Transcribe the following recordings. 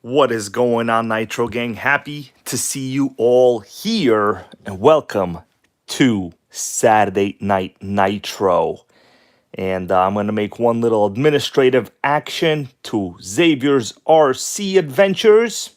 What is going on, Nitro Gang? Happy to see you all here, and welcome to Saturday Night Nitro. And I'm going to make one little administrative action to Xavier's RC Adventures,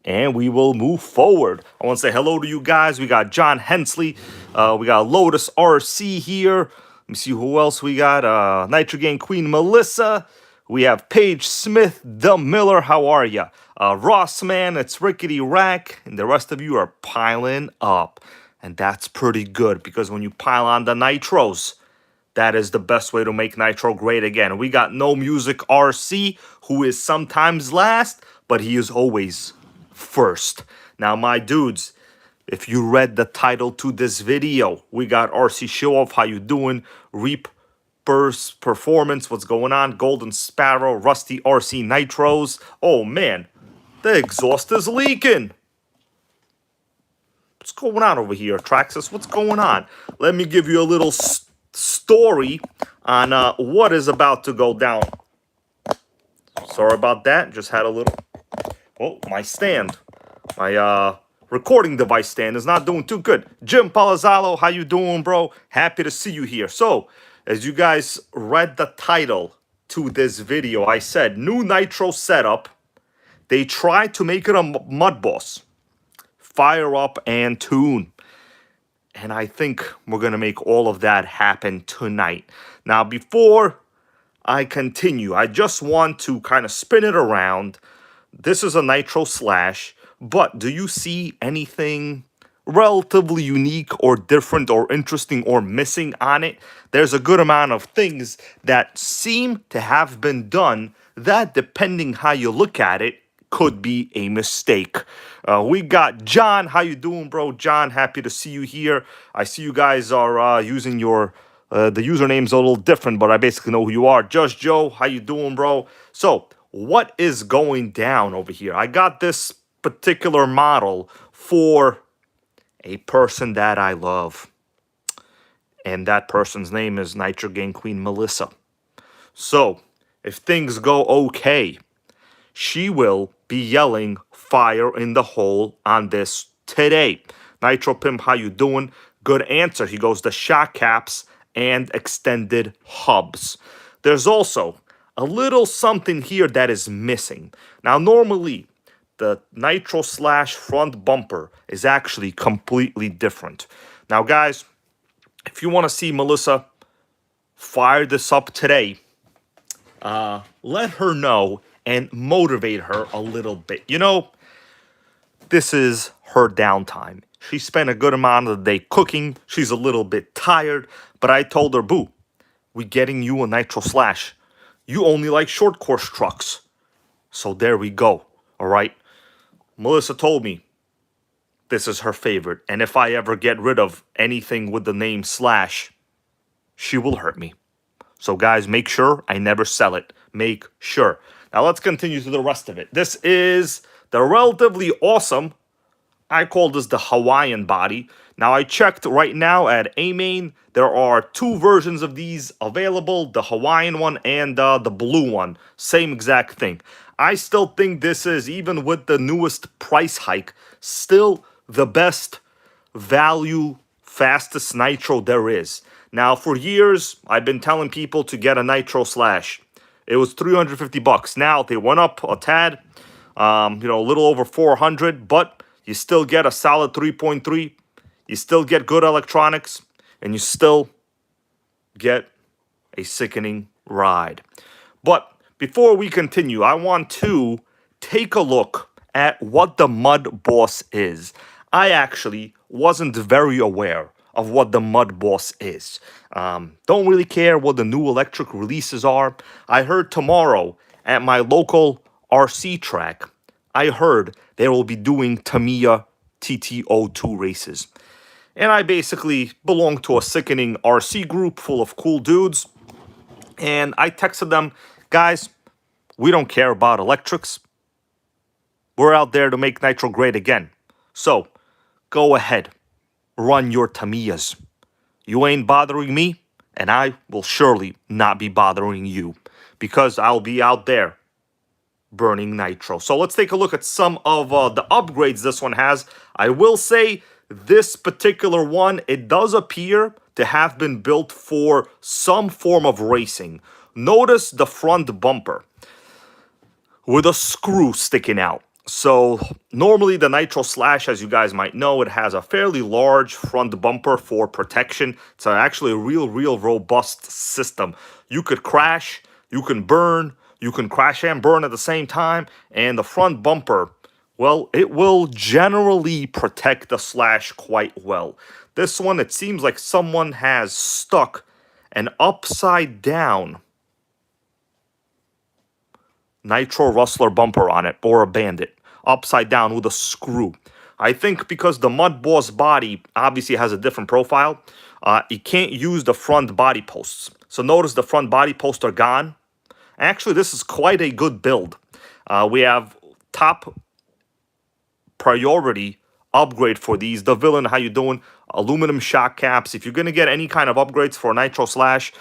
and we will move forward. I want to say hello to you guys. We got John Hensley, we got Lotus RC here. Let me see who else we got. Nitro Gang Queen Melissa. We have Paige Smith, The Miller. How are ya? Ross Man, it's Rickety Rack, and the rest of you are piling up, and that's pretty good because when you pile on the nitros, that is the best way to make Nitro great again. We got No Music RC, who is sometimes last, but he is always first. Now, my dudes, if you read the title to this video, we got RC Show Off. How you doing? Reap Burst Performance. What's going on? Golden Sparrow, Rusty RC Nitros. Oh, man. The exhaust is leaking. What's going on over here, Traxxas? What's going on? Let me give you a little story on what is about to go down. Sorry about that. Just had a little... Oh, my stand. My recording device stand is not doing too good. Jim Palazzalo, how you doing, bro? Happy to see you here. So, as you guys read the title to this video, I said, new Nitro setup. They tried to make it a MudBoss. Fire up and tune. And I think we're going to make all of that happen tonight. Now, before I continue, I just want to kind of spin it around. This is a Nitro Slash, but do you see anything relatively unique or different or interesting or missing on it? There's a good amount of things that seem to have been done that, depending how you look at it, could be a mistake. We got John. How you doing, bro? John, happy to see you here. I see you guys are using your... the username's a little different, but I basically know who you are. Just Joe, how you doing, bro? So, what is going down over here? I got this particular model for a person that I love. And that person's name is Nitro Gang Queen Melissa. So, if things go okay, she will be yelling fire in the hole on this today. Nitro Pimp, how you doing? Good answer. He goes the shock caps and extended hubs. There's also a little something here that is missing. Now, normally, the Nitro Slash front bumper is actually completely different. Now, guys, if you want to see Melissa fire this up today, let her know and motivate her a little bit. You know, this is her downtime. She spent a good amount of the day cooking. She's a little bit tired, but I told her, boo, we're getting you a Nitro Slash. You only like short course trucks. So there we go, all right? Melissa told me this is her favorite, and if I ever get rid of anything with the name Slash, she will hurt me. So guys, make sure I never sell it. Make sure. Now let's continue to the rest of it. This is the relatively awesome, I call this the Hawaiian body. Now I checked right now at A-Main. There are two versions of these available, the Hawaiian one and the blue one. Same exact thing. I still think this is, even with the newest price hike, still the best value, fastest Nitro there is. Now, for years, I've been telling people to get a Nitro Slash. It was $350. Now, they went up a tad, a little over 400, but you still get a solid 3.3. You still get good electronics, and you still get a sickening ride. But before we continue, I want to take a look at what the MudBoss is. I actually wasn't very aware of what the MudBoss is. Don't really care what the new electric releases are. I heard tomorrow at my local RC track, I heard they will be doing Tamiya TT02 races. And I basically belong to a sickening RC group full of cool dudes. And I texted them, guys, we don't care about electrics. We're out there to make Nitro great again. So, go ahead. Run your Tamiyas. You ain't bothering me, and I will surely not be bothering you. Because I'll be out there burning nitro. So let's take a look at some of the upgrades this one has. I will say this particular one, it does appear to have been built for some form of racing. Notice the front bumper with a screw sticking out. So normally the Nitro Slash, as you guys might know, it has a fairly large front bumper for protection. It's actually a real robust system. You could crash, you can burn, you can crash and burn at the same time, and the front bumper, well, it will generally protect the Slash quite well. This one, it seems like someone has stuck an upside down Nitro Rustler bumper on it, or a Bandit, upside down with a screw. I think because the MudBoss body obviously has a different profile, you can't use the front body posts. So notice the front body posts are gone. Actually, this is quite a good build. We have top priority upgrade for these. The Villain, how you doing? Aluminum shock caps. If you're going to get any kind of upgrades for Nitro Slash,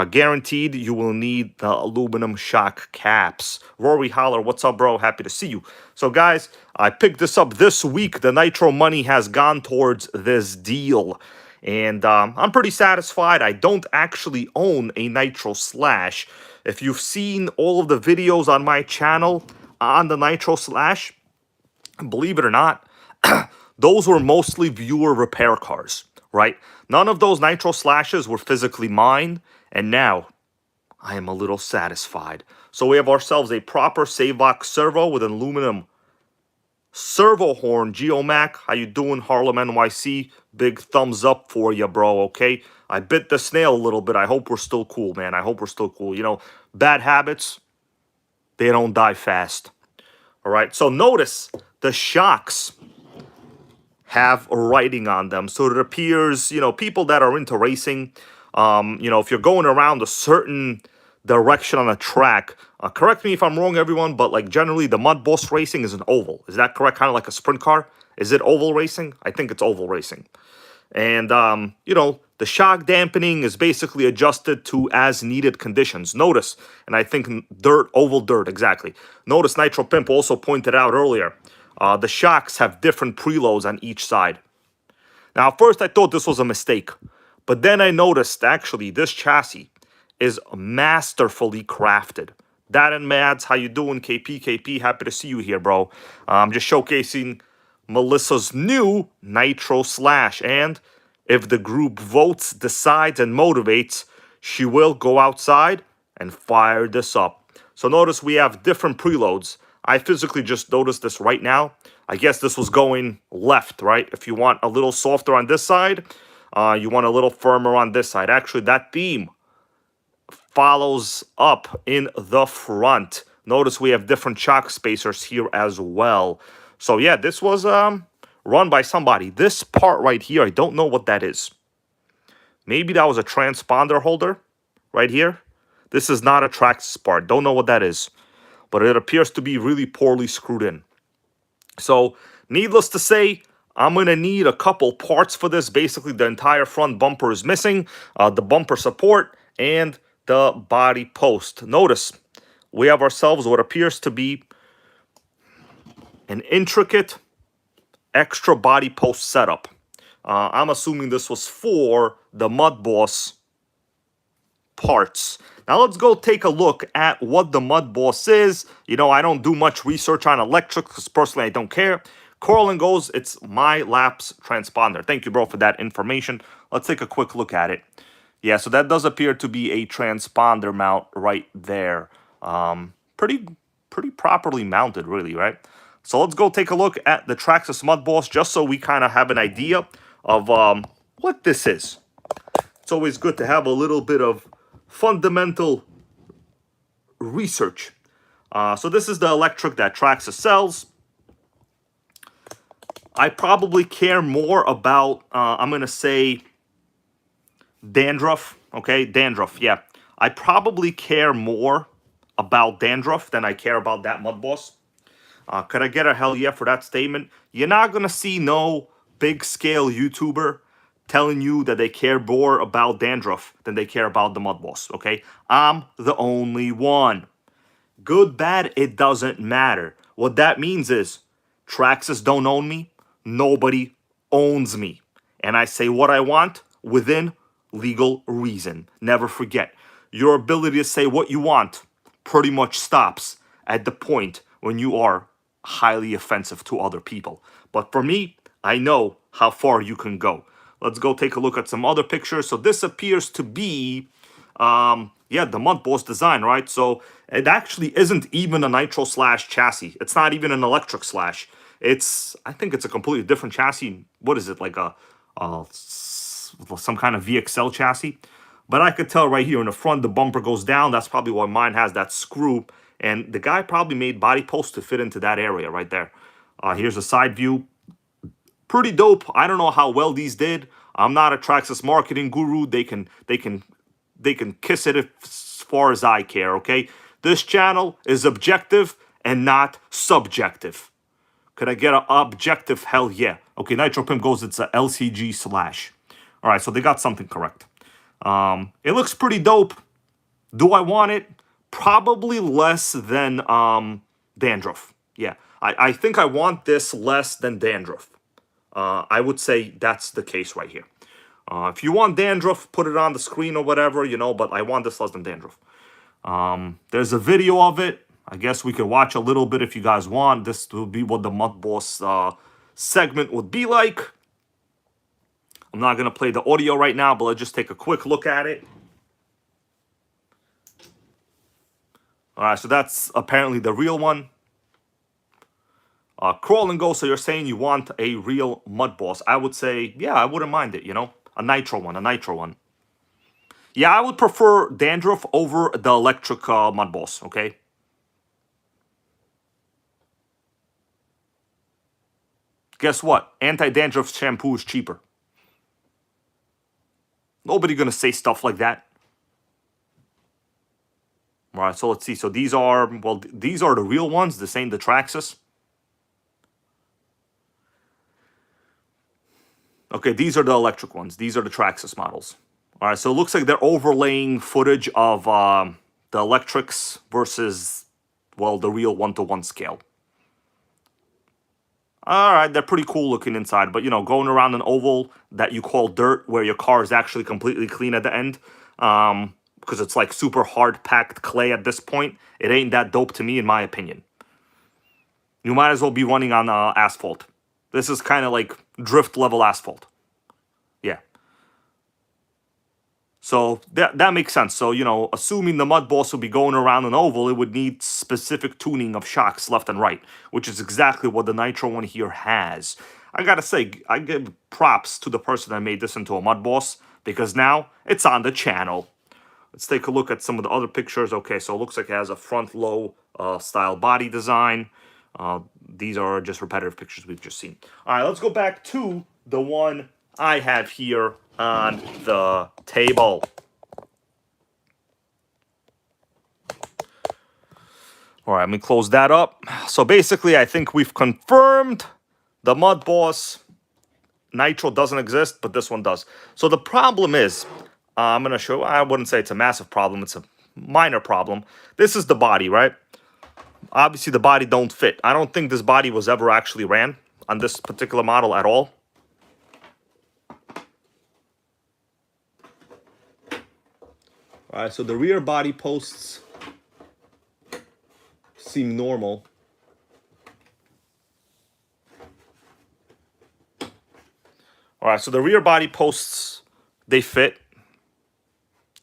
guaranteed you will need the aluminum shock caps. Rory Holler, what's up, bro? Happy to see you. So, guys, I picked this up this week. The Nitro money has gone towards this deal. And I'm pretty satisfied. I don't actually own a Nitro Slash. If you've seen all of the videos on my channel on the Nitro Slash, believe it or not, those were mostly viewer repair cars, right? None of those Nitro Slashes were physically mine, and now I am a little satisfied. So we have ourselves a proper save box servo with an aluminum servo horn. Geomac, how you doing? Harlem NYC, big thumbs up for you, bro, okay? I bit the snail a little bit. I hope we're still cool, man. I hope we're still cool. You know, bad habits, they don't die fast. All right, so notice the shocks have writing on them. So it appears, you know, people that are into racing, you know, if you're going around a certain direction on a track, correct me if I'm wrong, everyone, but like generally the MudBoss racing is an oval. Is that correct? Kind of like a sprint car? Is it oval racing? I think it's oval racing. And, you know, the shock dampening is basically adjusted to as needed conditions. Notice, and I think oval dirt, exactly. Notice Nitro Pimp also pointed out earlier, the shocks have different preloads on each side. Now, at first I thought this was a mistake, but then I noticed actually this chassis is masterfully crafted. That and Mads, how you doing? KP, happy to see you here, bro. I'm just showcasing Melissa's new Nitro Slash, and if the group votes, decides, and motivates, she will go outside and fire this up. So notice we have different preloads. I physically just noticed this right now. I guess this was going left, right? If you want a little softer on this side, you want a little firmer on this side. Actually, that theme follows up in the front. Notice we have different shock spacers here as well. So yeah, this was run by somebody. This part right here, I don't know what that is. Maybe that was a transponder holder right here. This is not a Traxxas part. Don't know what that is. But it appears to be really poorly screwed in. So, needless to say, I'm going to need a couple parts for this. Basically, the entire front bumper is missing. The bumper support and the body post. Notice, we have ourselves what appears to be an intricate extra body post setup. I'm assuming this was for the MudBoss parts. Now let's go take a look at what the MudBoss is. You know, I don't do much research on electric because personally I don't care. Corlin goes, it's my lapse transponder. Thank you, bro, for that information. Let's take a quick look at it. Yeah, so that does appear to be a transponder mount right there. Pretty properly mounted, really, right? So let's go take a look at the Traxxas MudBoss just so we kind of have an idea of what this is. It's always good to have a little bit of fundamental research. So this is the electric that Traxxas sells. I probably care more about, I'm going to say, dandruff. Okay, dandruff, yeah. I probably care more about dandruff than I care about that MudBoss. Could I get a hell yeah for that statement? You're not going to see no big-scale YouTuber telling you that they care more about dandruff than they care about the MudBoss, okay? I'm the only one. Good, bad, it doesn't matter. What that means is Traxxas don't own me. Nobody owns me. And I say what I want within legal reason. Never forget, your ability to say what you want pretty much stops at the point when you are highly offensive to other people. But for me, I know how far you can go. Let's go take a look at some other pictures. So this appears to be yeah, the MudBoss design, right? So it actually isn't even a Nitro slash chassis. It's not even an electric slash. I think it's a completely different chassis. What is it, like some kind of VXL chassis? But I could tell right here in the front, the bumper goes down. That's probably why mine has that screw. And the guy probably made body posts to fit into that area right there. Here's a side view. Pretty dope. I don't know how well these did. I'm not a Traxxas marketing guru. They can kiss it as far as I care, okay? This channel is objective and not subjective. Could I get an objective? Hell yeah. Okay, Nitro Pimp goes, it's a LCG slash. All right, so they got something correct. It looks pretty dope. Do I want it? Probably less than Dandruff. Yeah, I think I want this less than Dandruff. I would say that's the case right here. If you want Dandruff, put it on the screen or whatever, you know, but I want this less than Dandruff. There's a video of it. I guess we could watch a little bit if you guys want. This will be what the MudBoss segment would be like. I'm not going to play the audio right now, but let's just take a quick look at it. All right, so that's apparently the real one. Crawl and Go, so you're saying you want a real MudBoss. I would say, yeah, I wouldn't mind it, you know? A Nitro one. Yeah, I would prefer Dandruff over the electric MudBoss, okay? Guess what? Anti-dandruff shampoo is cheaper. Nobody gonna say stuff like that. All right, so let's see. So these are, well, these are the real ones. This ain't the Traxxas. Okay, these are the electric ones. These are the Traxxas models. All right, so it looks like they're overlaying footage of the electrics versus, well, the real 1-to-1 scale. All right, they're pretty cool looking inside, but, you know, going around an oval that you call dirt where your car is actually completely clean at the end, because it's like super hard-packed clay at this point, it ain't that dope to me, in my opinion. You might as well be running on asphalt. This is kind of like drift-level asphalt. Yeah. So that makes sense. So, you know, assuming the MudBoss would be going around an oval, it would need specific tuning of shocks left and right, which is exactly what the Nitro one here has. I gotta say, I give props to the person that made this into a MudBoss, because now it's on the channel. Let's take a look at some of the other pictures. Okay, so it looks like it has a front low style body design. These are just repetitive pictures we've just seen. All right, let's go back to the one I have here on the table. All right, let me close that up. So basically, I think we've confirmed the MudBoss Nitro doesn't exist, but this one does. So the problem is, I'm going to show, I wouldn't say it's a massive problem. It's a minor problem. This is the body, right? Obviously, the body don't fit. I don't think this body was ever actually ran on this particular model at all. All right, so the rear body posts seem normal. All right, so the rear body posts, they fit.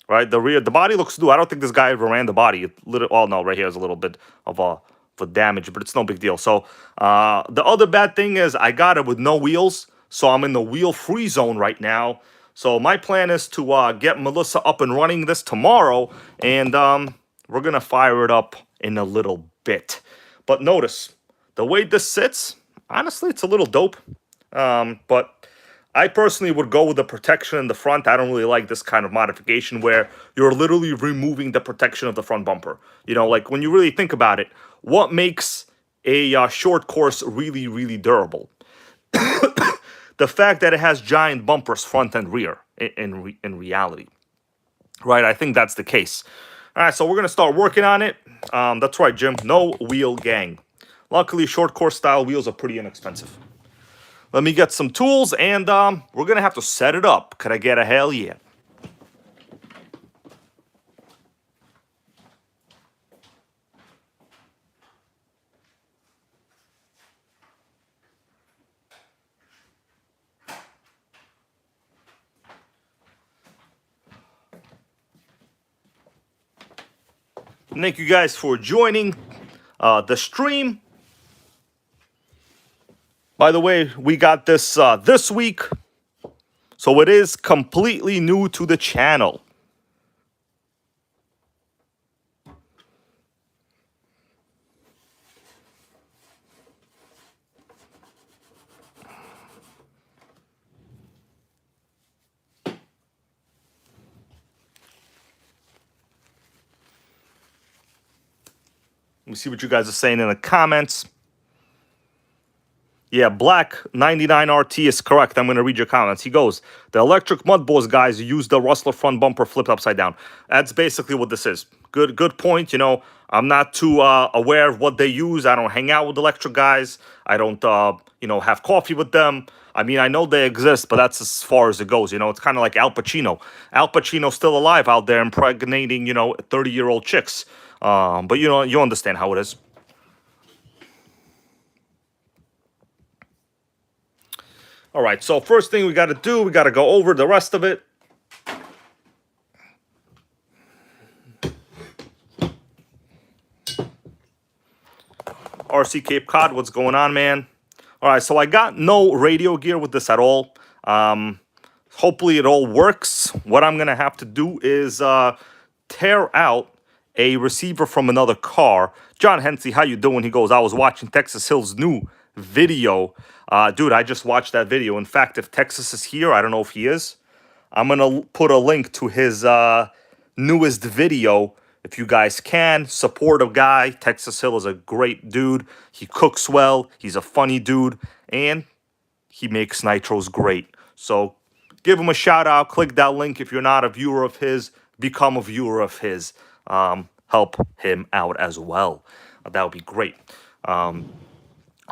Right, the body looks new. I don't think this guy ever ran the body. Oh no, right here is a little bit of a damage, but it's no big deal. So the other bad thing is I got it with no wheels, so I'm in the wheel-free zone right now. So my plan is to get Melissa up and running this tomorrow, and we're gonna fire it up in a little bit. But notice the way this sits. Honestly, it's a little dope, but I personally would go with the protection in the front. I don't really like this kind of modification where you're literally removing the protection of the front bumper. You know, like when you really think about it, what makes a short course really, really durable? The fact that it has giant bumpers front and rear in reality. Right, I think that's the case. All right, so we're going to start working on it. That's right, Jim. No wheel gang. Luckily, short course style wheels are pretty inexpensive. Let me get some tools, and we're going to have to set it up. Could I get a hell yeah? Thank you guys for joining the stream. By the way, we got this this week, so it is completely new to the channel. Let me see what you guys are saying in the comments. Yeah, Black 99 RT is correct. I'm going to read your comments. He goes, the electric MudBoss guys use the Rustler front bumper flipped upside down. That's basically what this is. Good point. You know, I'm not too aware of what they use. I don't hang out with electric guys. I don't, you know, have coffee with them. I mean, I know they exist, but that's as far as it goes. You know, it's kind of like Al Pacino. Al Pacino's still alive out there impregnating, you know, 30-year-old chicks. But, you know, you understand how it is. All right, so first thing we got to do, we got to go over the rest of it. RC Cape Cod, what's going on, man? All right, so I got no radio gear with this at all. Hopefully it all works. What I'm going to have to do is tear out a receiver from another car. John Hensey, how you doing? He goes, I was watching Texas Hill's new video. Dude, I just watched that video. In fact, if Texas is here, I don't know if he is. I'm going to put a link to his newest video. If you guys can, support a guy. Texas Hill is a great dude. He cooks well. He's a funny dude. And he makes nitros great. So give him a shout out. Click that link. If you're not a viewer of his, become a viewer of his. Help him out as well. That would be great. All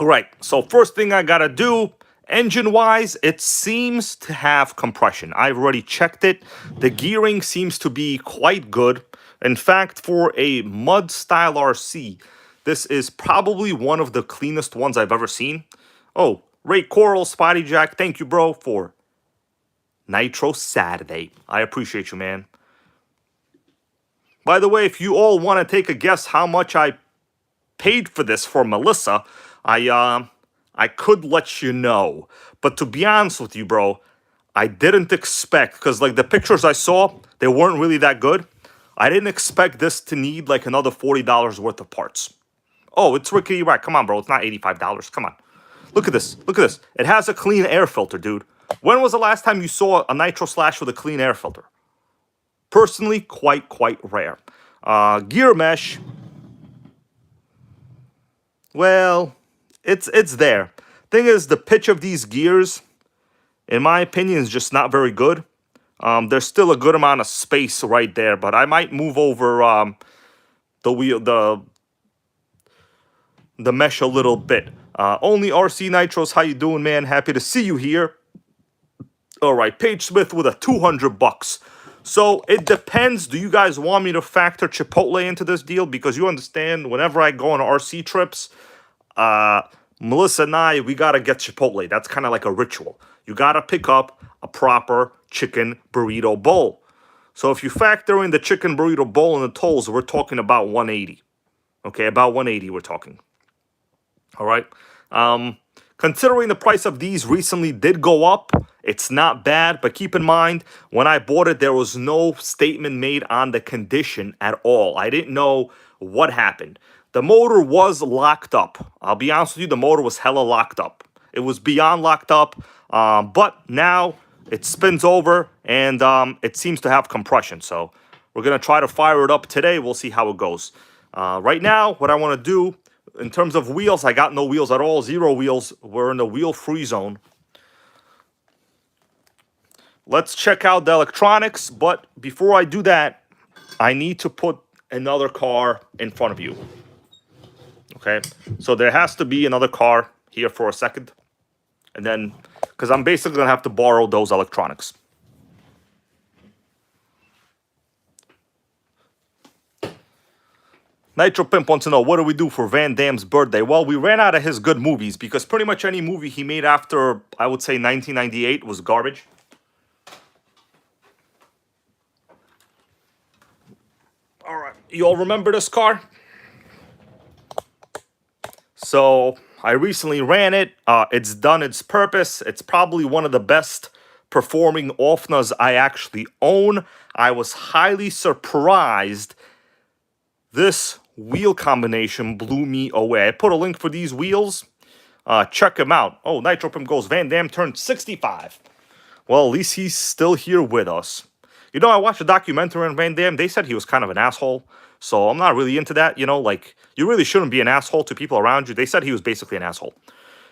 right. So first thing I got to do, engine-wise, it seems to have compression. I've already checked it. The gearing seems to be quite good. In fact, for a mud style RC, this is probably one of the cleanest ones I've ever seen. Oh, Ray Coral, Spotty Jack, thank you, bro, for Nitro Saturday. I appreciate you, man. By the way, if you all want to take a guess how much I paid for this for Melissa, I could let you know. But to be honest with you, bro, I didn't expect, because like the pictures I saw, they weren't really that good. I didn't expect this to need like another $40 worth of parts. Oh, it's rickety right. Come on, bro. It's not $85. Come on. Look at this. Look at this. It has a clean air filter, dude. When was the last time you saw a Nitro Slash with a clean air filter? Personally, quite rare. Gear mesh. Well, it's there. Thing is, the pitch of these gears, in my opinion, is just not very good. There's still a good amount of space right there, but I might move over the wheel, the mesh a little bit. Only RC Nitros, how you doing, man? Happy to see you here. All right, Paige Smith with a $200. So it depends. Do you guys want me to factor Chipotle into this deal? Because you understand, whenever I go on RC trips, Melissa and I, we gotta get Chipotle. That's kind of like a ritual. You gotta pick up a proper chicken burrito bowl. So if you factor in the chicken burrito bowl and the tolls, we're talking about 180. Okay, about 180 we're talking. All right. Considering the price of these recently did go up, it's not bad. But keep in mind, when I bought it, there was no statement made on the condition at all. I didn't know what happened. The motor was locked up. I'll be honest with you, the motor was hella locked up. It was beyond locked up, but now it spins over and it seems to have compression. So we're going to try to fire it up today. We'll see how it goes. Right now, what I want to do, in terms of wheels, I got no wheels at all. 0 wheels. We're in the wheel-free zone. Let's check out the electronics. But before I do that, I need to put another car in front of you. Okay, so there has to be another car here for a second. And then, because I'm basically going to have to borrow those electronics. Nitro Pimp wants to know, what do we do for Van Damme's birthday? Well, we ran out of his good movies because pretty much any movie he made after, I would say, 1998 was garbage. All right, you all remember this car? So I recently ran it. It's done its purpose. It's probably one of the best performing Offnas I actually own. I was highly surprised. This wheel combination blew me away. I put a link for these wheels. Check them out. Oh, Nitro Pimp goes, Van Damme turned 65. Well, at least he's still here with us. You know, I watched a documentary on Van Damme. They said he was kind of an asshole. So I'm not really into that. You know, like, you really shouldn't be an asshole to people around you. They said he was basically an asshole.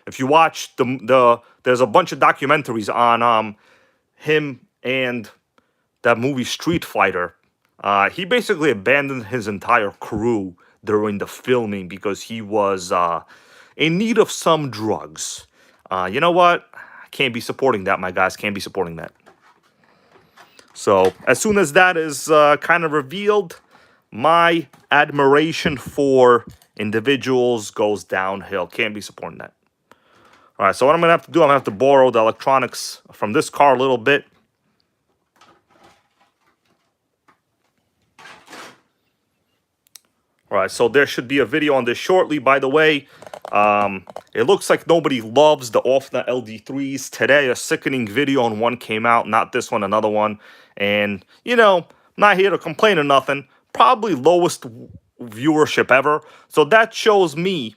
If you watch there's a bunch of documentaries on him and that movie Street Fighter. He basically abandoned his entire crew during the filming because he was in need of some drugs. You know what? I can't be supporting that, my guys. Can't be supporting that. So as soon as that is kind of revealed, my admiration for individuals goes downhill. Can't be supporting that. All right, so what I'm going to have to do, I'm going to have to borrow the electronics from this car a little bit. All right, so there should be a video on this shortly. By the way, it looks like nobody loves the Offna LD3s. Today, a sickening video on one came out, not this one, another one. And, you know, not here to complain or nothing. Probably lowest viewership ever. So that shows me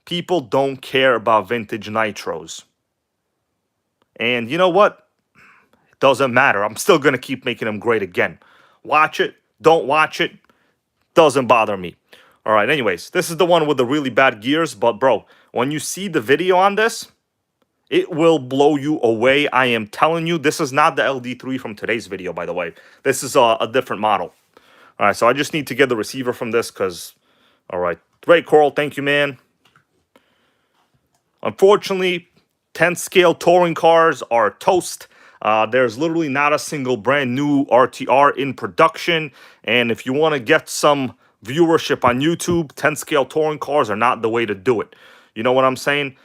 people don't care about vintage Nitros. And you know what? It doesn't matter. I'm still going to keep making them great again. Watch it. Don't watch it. Doesn't bother me. All right, anyways, this is the one with the really bad gears. But, bro, when you see the video on this, it will blow you away. I am telling you, this is not the LD3 from today's video, by the way. This is a different model. All right, so I just need to get the receiver from this because, all right. Great, Coral. Thank you, man. Unfortunately, 10th scale touring cars are toast. There's literally not a single brand new RTR in production. And if you want to get some viewership on YouTube, 10th scale touring cars are not the way to do it. You know what I'm saying?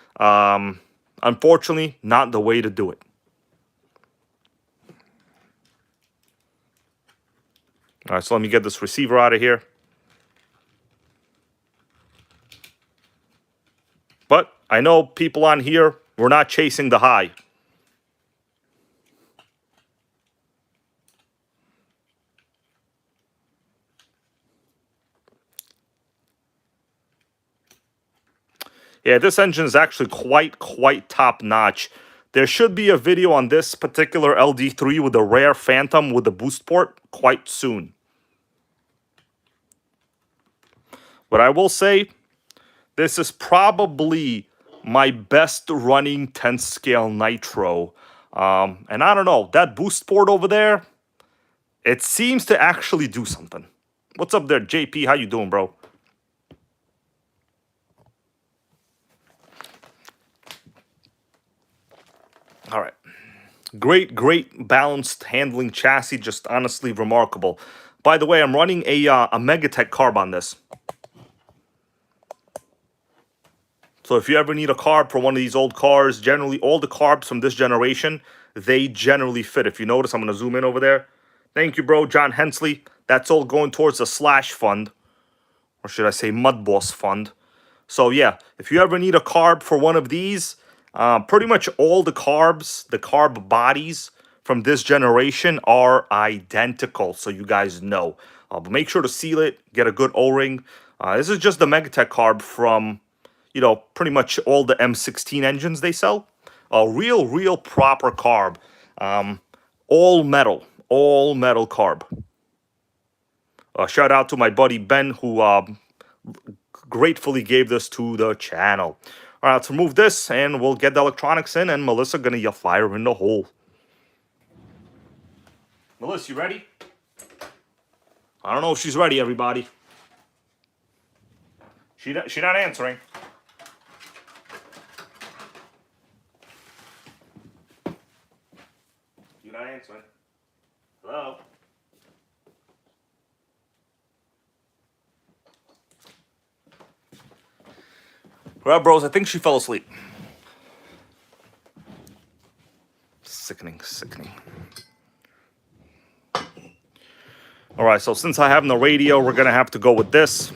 Unfortunately, not the way to do it. All right, so let me get this receiver out of here. But I know people on here, we're not chasing the high. Yeah, this engine is actually quite top-notch. There should be a video on this particular LD3 with a rare Phantom with a boost port quite soon. But I will say, this is probably my best running 10th scale Nitro. And I don't know, that boost port over there, it seems to actually do something. What's up there, JP? How you doing, bro? All right. Great balanced handling chassis. Just honestly remarkable. By the way, I'm running a Megatech carb on this. So if you ever need a carb for one of these old cars, generally all the carbs from this generation, they generally fit. If you notice, I'm going to zoom in over there. Thank you, bro. John Hensley. That's all going towards the Slash fund. Or should I say MudBoss fund. So yeah, if you ever need a carb for one of these, pretty much all the carbs, the carb bodies from this generation are identical, so you guys know. But make sure to seal it, get a good O-ring. This is just the Megatech carb from, you know, pretty much all the M16 engines they sell. A real proper carb. All metal carb. Shout out to my buddy Ben who gratefully gave this to the channel. All right, let's remove this and we'll get the electronics in and Melissa gonna yell fire in the hole. Melissa, you ready? I don't know if she's ready, everybody. She not answering. You're not answering. Hello? Well, bros, I think she fell asleep. Sickening, sickening. All right, so since I have no radio, we're going to have to go with this.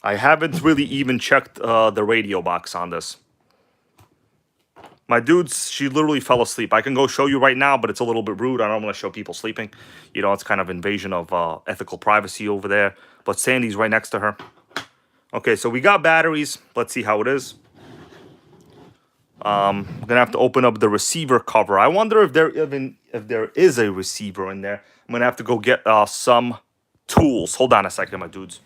I haven't really even checked the radio box on this. My dudes, she literally fell asleep. I can go show you right now, but it's a little bit rude. I don't want to show people sleeping. You know, it's kind of invasion of ethical privacy over there. But Sandy's right next to her. Okay, so we got batteries. Let's see how it is. I'm going to have to open up the receiver cover. I wonder if there is a receiver in there. I'm going to have to go get some tools. Hold on a second, my dudes.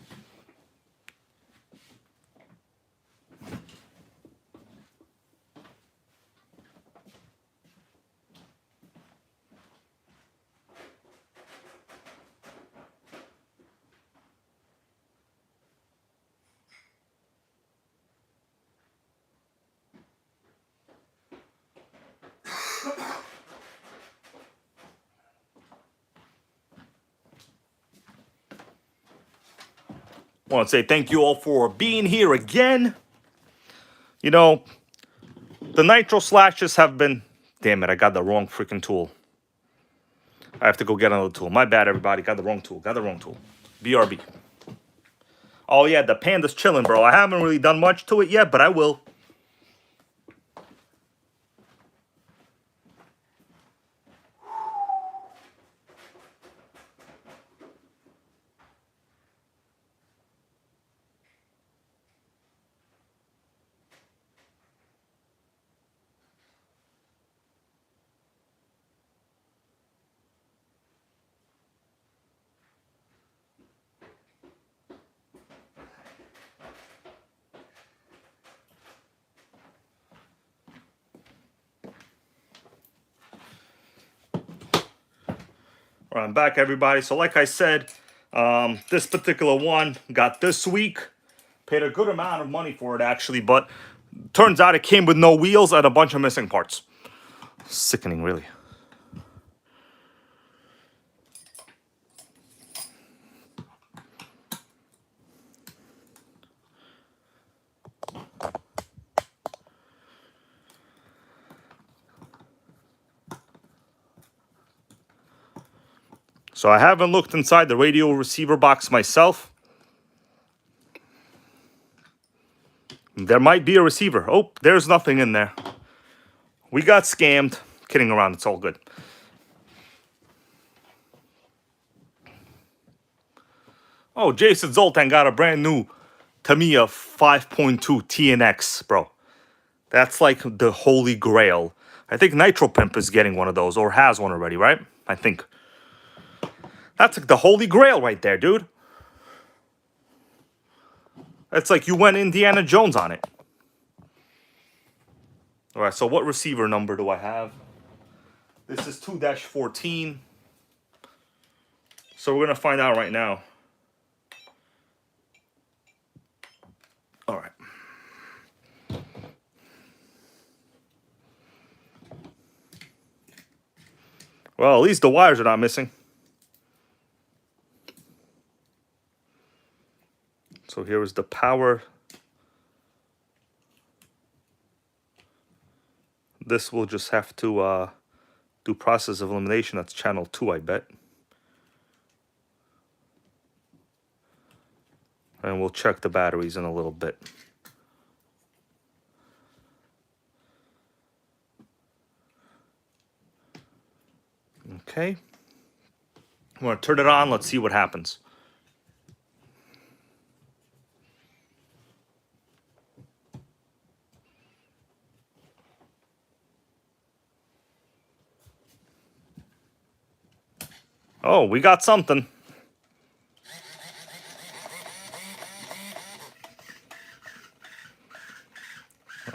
I want to say thank you all for being here again. You know, the Nitro slashes have been... Damn it, I got the wrong freaking tool. I have to go get another tool. My bad, everybody. Got the wrong tool. BRB. Oh, yeah, the panda's chilling, bro. I haven't really done much to it yet, but I will. All right, I'm back, everybody. So like I said, this particular one got this week. Paid a good amount of money for it, actually, but turns out it came with no wheels and a bunch of missing parts. Sickening, really. So I haven't looked inside the radio receiver box myself. There might be a receiver. Oh, there's nothing in there. We got scammed. Kidding around, it's all good. Oh, Jason Zoltan got a brand new Tamiya 5.2 TNX, bro. That's like the holy grail. I think Nitro Pimp is getting one of those, or has one already, right? I think. That's like the holy grail right there, dude. It's like you went Indiana Jones on it. All right, so what receiver number do I have? This is 2-14. So we're going to find out right now. All right. Well, at least the wires are not missing. So here is the power. This will just have to do process of elimination. That's channel 2, I bet. And we'll check the batteries in a little bit. Okay. I'm going to turn it on. Let's see what happens. Oh, we got something.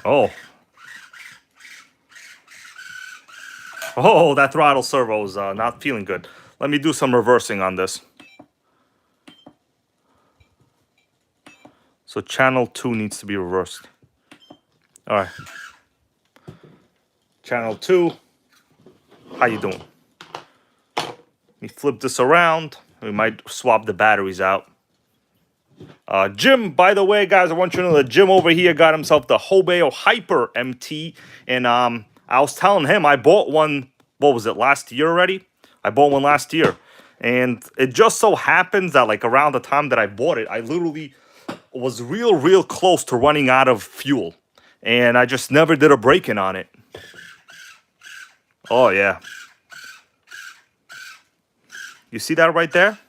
Oh. Oh, that throttle servo is not feeling good. Let me do some reversing on this. So channel 2 needs to be reversed. All right. Channel 2, how you doing? Let me flip this around. We might swap the batteries out. Jim, by the way, guys, I want you to know that Jim over here got himself the Hobeo Hyper MT. And I was telling him I bought one, what was it, last year already? I bought one last year. And it just so happens that like around the time that I bought it, I literally was real close to running out of fuel. And I just never did a break-in on it. Oh, yeah. You see that right there?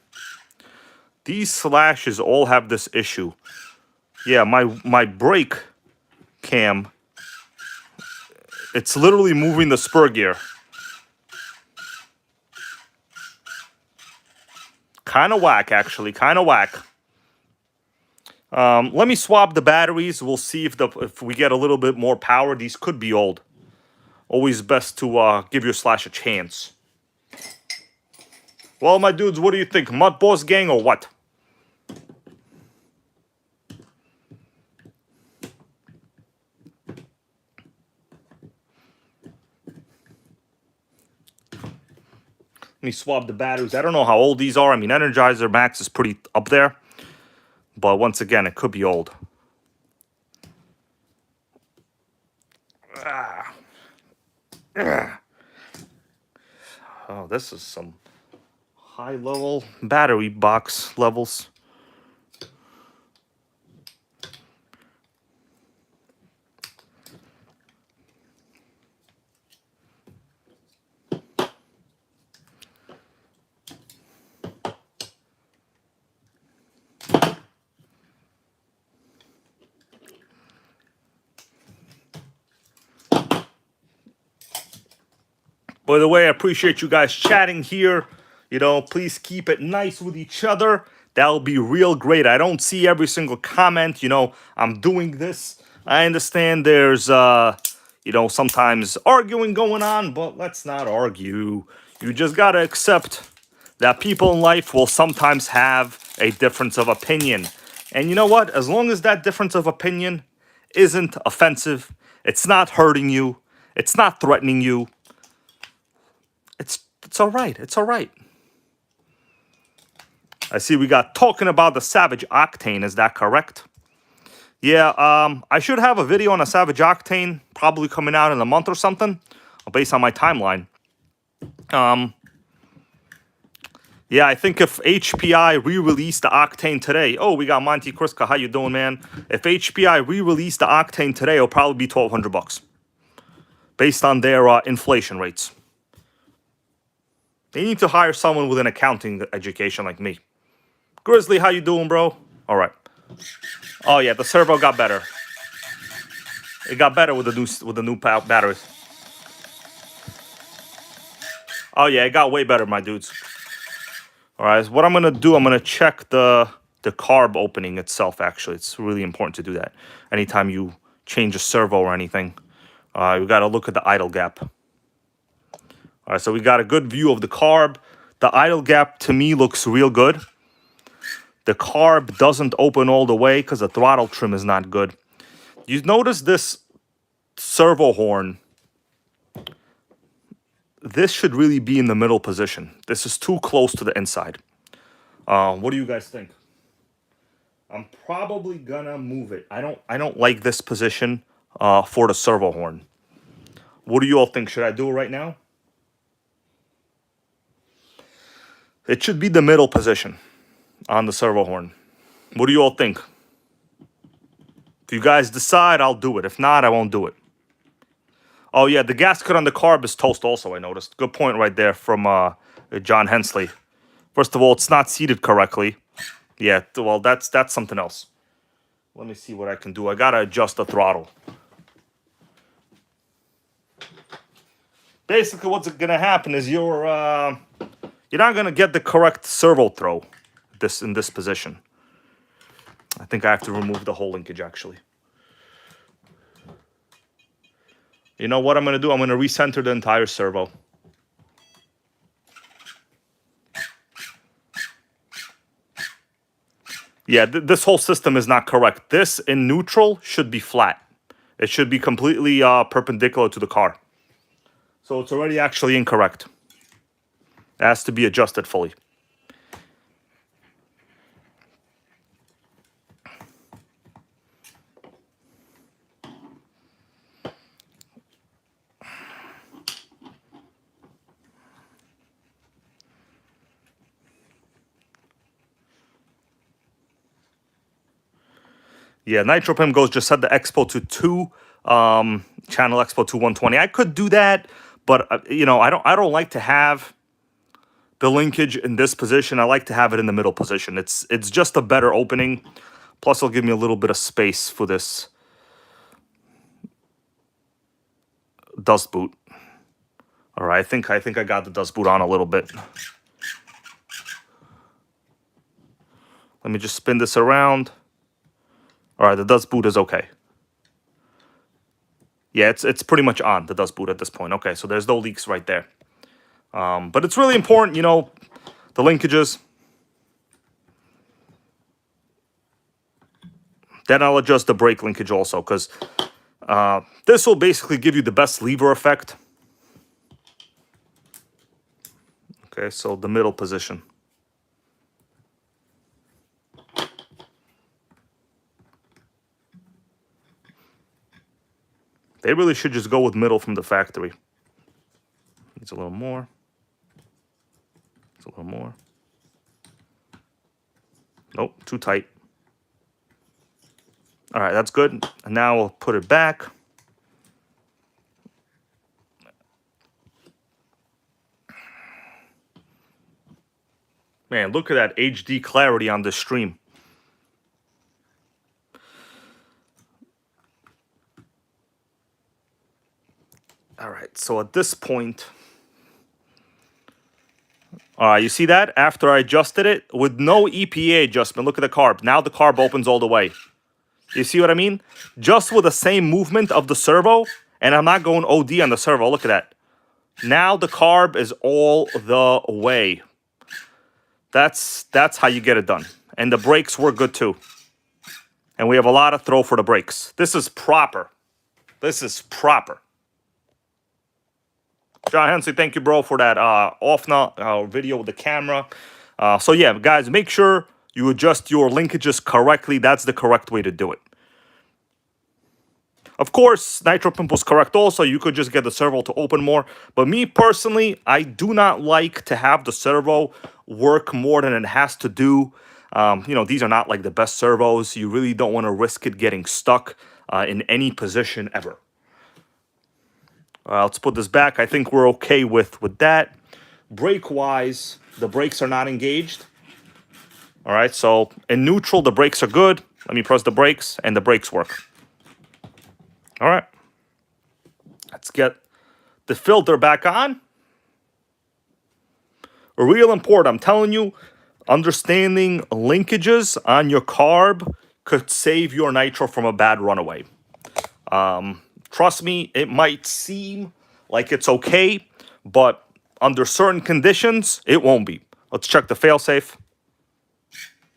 These slashes all have this issue. Yeah, my brake cam, it's literally moving the spur gear. Kind of whack, actually. Kind of whack. Let me swap the batteries. We'll see if we get a little bit more power. These could be old. Always best to give your slash a chance. Well, my dudes, what do you think? MudBoss gang or what? Let me swap the batteries. I don't know how old these are. I mean, Energizer Max is pretty up there. But once again, it could be old. Oh, this is some high-level battery box levels. By the way, I appreciate you guys chatting here. You know, please keep it nice with each other. That'll be real great. I don't see every single comment. You know, I'm doing this. I understand there's, you know, sometimes arguing going on, but let's not argue. You just gotta accept that people in life will sometimes have a difference of opinion. And you know what? As long as that difference of opinion isn't offensive, it's not hurting you, it's not threatening you, it's all right. It's all right. I see we got talking about the Savage Octane. Is that correct? Yeah, I should have a video on a Savage Octane probably coming out in a month or something, based on my timeline. Yeah, I think if HPI re-released the Octane today, oh, we got Monty Kriska. How you doing, man? If HPI re-released the Octane today, it'll probably be $1,200 based on their inflation rates. They need to hire someone with an accounting education like me. Grizzly, how you doing, bro? All right. Oh yeah, the servo got better. It got better with the new batteries. Oh yeah, it got way better, my dudes. All right, so what I'm gonna do, I'm gonna check the carb opening itself. Actually, it's really important to do that anytime you change a servo or anything. We gotta look at the idle gap. All right, so we got a good view of the carb. The idle gap to me looks real good. The carb doesn't open all the way because the throttle trim is not good. You notice this servo horn. This should really be in the middle position. This is too close to the inside. What do you guys think? I'm probably gonna move it. I don't like this position for the servo horn. What do you all think? Should I do it right now? It should be the middle position on the servo horn. What do you all think? If you guys decide, I'll do it. If not, I won't do it. Oh, yeah, the gasket on the carb is toast also, I noticed. Good point right there from John Hensley. First of all, it's not seated correctly. Yeah, well, that's something else. Let me see what I can do. I got to adjust the throttle. Basically, what's going to happen is you're not going to get the correct servo throw in this position. I think I have to remove the whole linkage, actually. You know what I'm going to do? I'm going to recenter the entire servo. Yeah, this whole system is not correct. This in neutral should be flat. It should be completely perpendicular to the car. So it's already actually incorrect. It has to be adjusted fully. Yeah, Nitro Pimp goes, just set the expo to 2, channel expo to 120. I could do that, but you know, I don't like to have the linkage in this position. I like to have it in the middle position. It's just a better opening. Plus, it'll give me a little bit of space for this dust boot. All right, I think I got the dust boot on a little bit. Let me just spin this around. All right, the dust boot is okay. Yeah, it's pretty much on, the dust boot at this point. Okay, so there's no leaks right there. But it's really important, you know, the linkages. Then I'll adjust the brake linkage also, because this will basically give you the best lever effect. Okay, so the middle position. They really should just go with middle from the factory. Needs a little more. It's a little more. Nope, too tight. All right, that's good. And now we'll put it back. Man, look at that HD clarity on this stream. All right, so at this point, you see that? After I adjusted it, with no EPA adjustment, look at the carb. Now the carb opens all the way. You see what I mean? Just with the same movement of the servo, and I'm not going OD on the servo. Look at that. Now the carb is all the way. That's how you get it done. And the brakes work good too. And we have a lot of throw for the brakes. This is proper. This is proper. John Hensley, thank you, bro, for that off now video with the camera. So yeah, guys, make sure you adjust your linkages correctly. That's the correct way to do it. Of course, Nitro Pimp was correct also. You could just get the servo to open more. But me personally, I do not like to have the servo work more than it has to do. You know, these are not like the best servos. You really don't want to risk it getting stuck in any position ever. Let's put this back. I think we're okay with that. Brake-wise, the brakes are not engaged. All right, so in neutral, the brakes are good. Let me press the brakes, and the brakes work. All right. Let's get the filter back on. Real important. I'm telling you, understanding linkages on your carb could save your nitro from a bad runaway. Trust me, it might seem like it's okay, but under certain conditions, it won't be. Let's check the failsafe.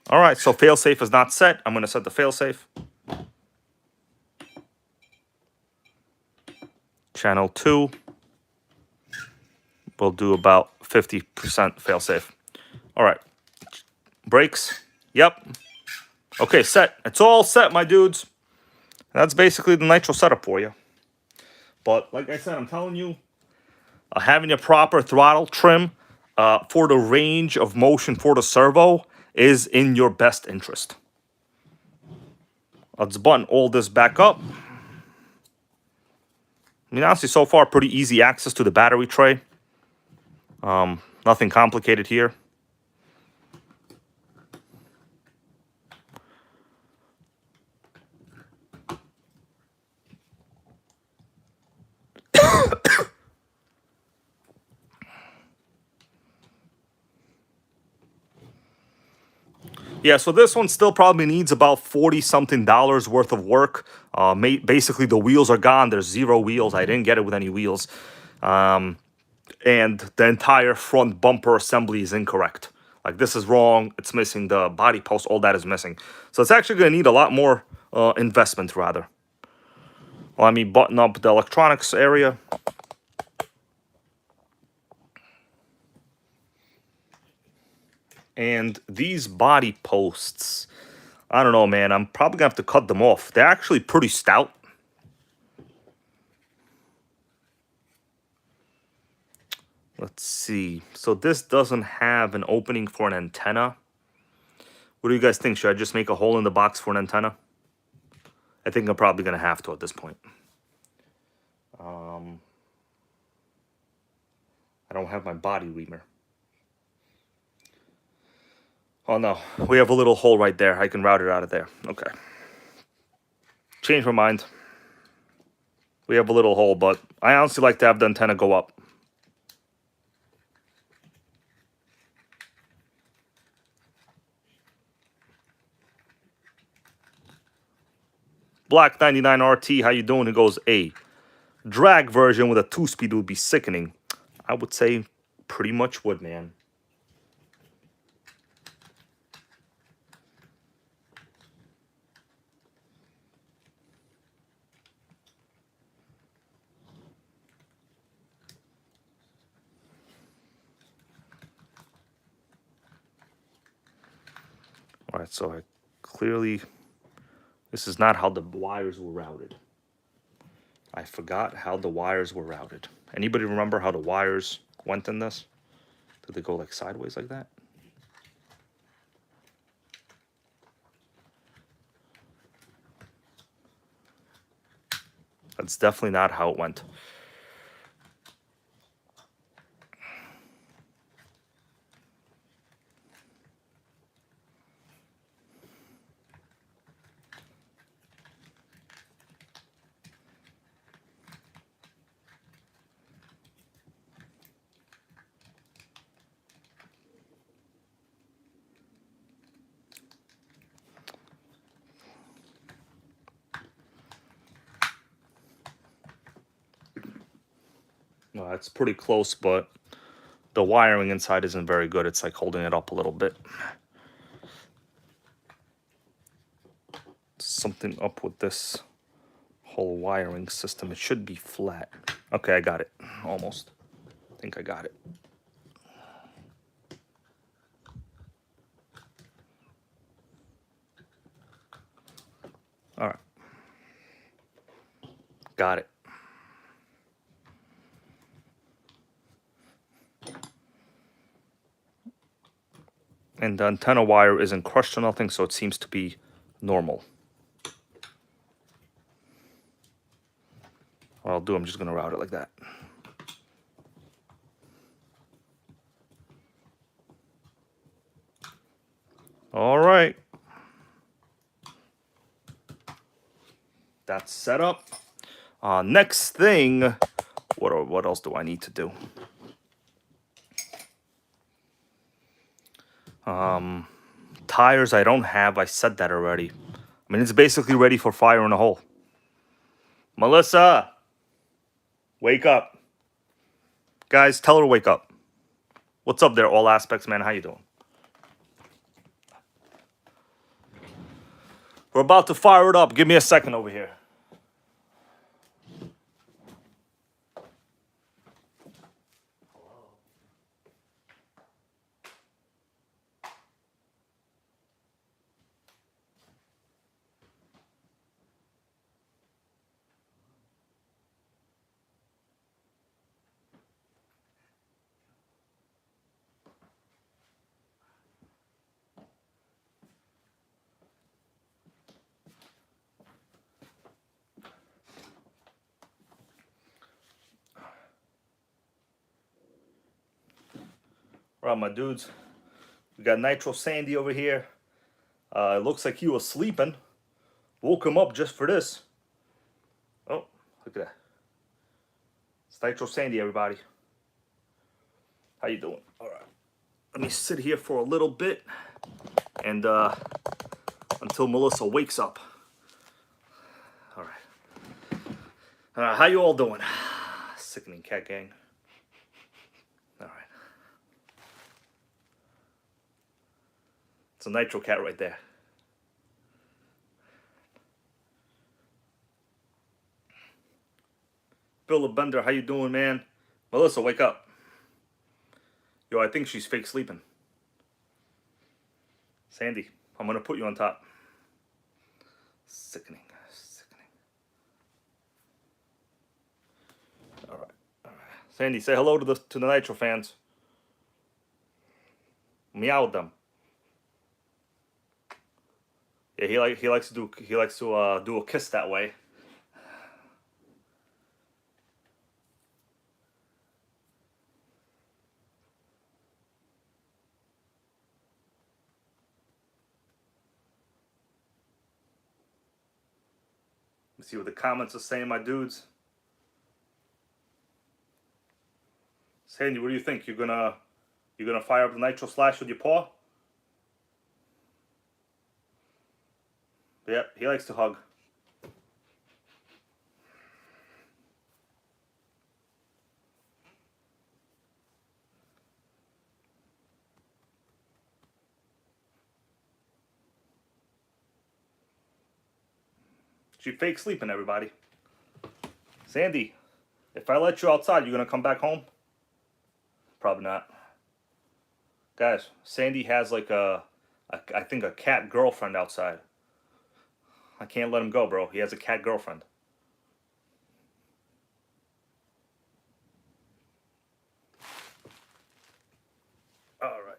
All right, so failsafe is not set. I'm going to set the failsafe. Channel 2. We'll do about 50% failsafe. All right. Brakes. Yep. Okay, set. It's all set, my dudes. That's basically the Nitro setup for you. But like I said, I'm telling you, having a proper throttle trim for the range of motion for the servo is in your best interest. Let's button all this back up. I mean, honestly, so far, pretty easy access to the battery tray. Nothing complicated here. Yeah, so this one still probably needs about $40-something worth of work. Basically, the wheels are gone. There's 0 wheels. I didn't get it with any wheels. And the entire front bumper assembly is incorrect. Like this is wrong, it's missing the body post, all that is missing. So it's actually going to need a lot more investment rather. Let me button up the electronics area. And these body posts, I don't know, man. I'm probably going to have to cut them off. They're actually pretty stout. Let's see. So this doesn't have an opening for an antenna. What do you guys think? Should I just make a hole in the box for an antenna? I think I'm probably going to have to at this point. I don't have my body reamer. Oh no, we have a little hole right there. I can route it out of there. Okay. Change my mind. We have a little hole, but I honestly like to have the antenna go up. Black 99 RT, how you doing? He goes, a drag version with a 2-speed would be sickening. I would say pretty much would, man. All right, so I clearly, this is not how the wires were routed. I forgot how the wires were routed. Anybody remember how the wires went in this? Did they go like sideways like that? That's definitely not how it went. No, that's pretty close, but the wiring inside isn't very good. It's like holding it up a little bit. Something up with this whole wiring system. It should be flat. Okay, I got it. Almost. I think I got it. All right. Got it. And the antenna wire isn't crushed or nothing, so it seems to be normal. What I'll do, I'm just going to route it like that. All right. That's set up. Next thing, what else do I need to do? Tires I don't have. I said that already. I mean, it's basically ready for fire in a hole. Melissa, wake up. Guys, tell her to wake up. What's up there, All Aspects, man? How you doing? We're about to fire it up. Give me a second over here. All right, my dudes. We got Nitro Sandy over here. It looks like he was sleeping. Woke him up just for this. Oh, look at that. It's Nitro Sandy, everybody. How you doing? All right. Let me sit here for a little bit and until Melissa wakes up. All right. How you all doing? Sickening cat gang. All right. That's a Nitro cat right there. Bill the Bender, how you doing, man? Melissa, wake up. Yo, I think she's fake sleeping. Sandy, I'm gonna put you on top. Sickening, sickening. All right, all right. Sandy, say hello to the Nitro fans. Meow with them. Yeah, he likes to do a kiss that way. Let's see what the comments are saying, my dudes. Sandy, what do you think? You're gonna fire up the Nitro Slash with your paw? Yeah, he likes to hug. She fake sleeping, everybody. Sandy, if I let you outside, you gonna come back home? Probably not. Guys, Sandy has like I think a cat girlfriend outside. I can't let him go, bro. He has a cat girlfriend. All right.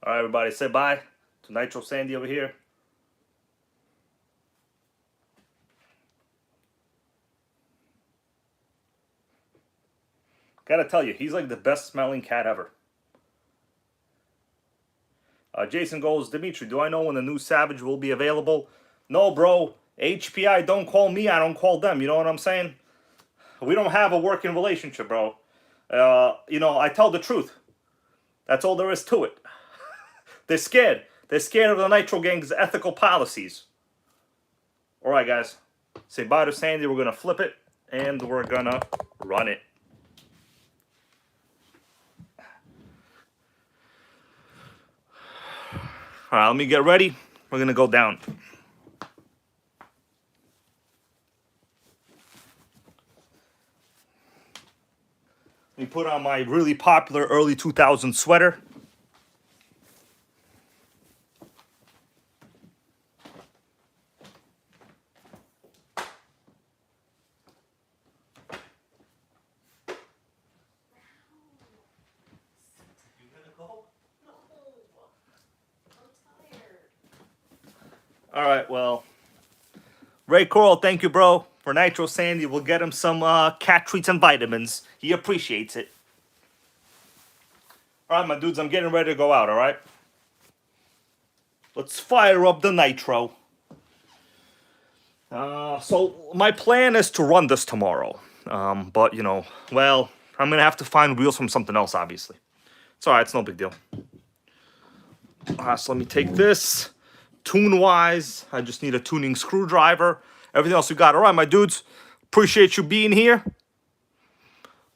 All right, everybody. Say bye to Nitro Sandy over here. Gotta tell you, he's like the best smelling cat ever. Jason goes, Dimitri, do I know when the new Savage will be available? No, bro. HPI, don't call me. I don't call them. You know what I'm saying? We don't have a working relationship, bro. You know, I tell the truth. That's all there is to it. They're scared. They're scared of the Nitro Gang's ethical policies. All right, guys. Say bye to Sandy. We're going to flip it, and we're going to run it. All right, let me get ready. We're going to go down. Let me put on my really popular early 2000s sweater. All right, well, Ray Coral, thank you, bro. For Nitro Sandy, we'll get him some cat treats and vitamins. He appreciates it. All right, my dudes, I'm getting ready to go out, all right? Let's fire up the Nitro. So my plan is to run this tomorrow. But, you know, well, I'm going to have to find wheels from something else, obviously. It's all right. It's no big deal. So let me take this. Tune-wise, I just need a tuning screwdriver. Everything else we got. All right, my dudes. Appreciate you being here.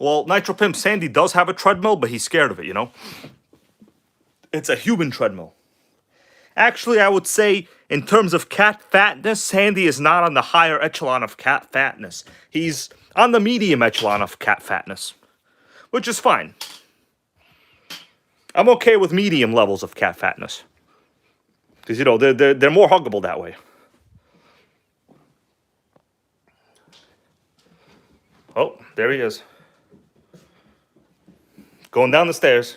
Well, Nitro Pimp Sandy does have a treadmill, but he's scared of it, you know? It's a human treadmill. Actually, I would say, in terms of cat fatness, Sandy is not on the higher echelon of cat fatness. He's on the medium echelon of cat fatness, which is fine. I'm okay with medium levels of cat fatness. Because, you know, they're more huggable that way. Oh, there he is. Going down the stairs.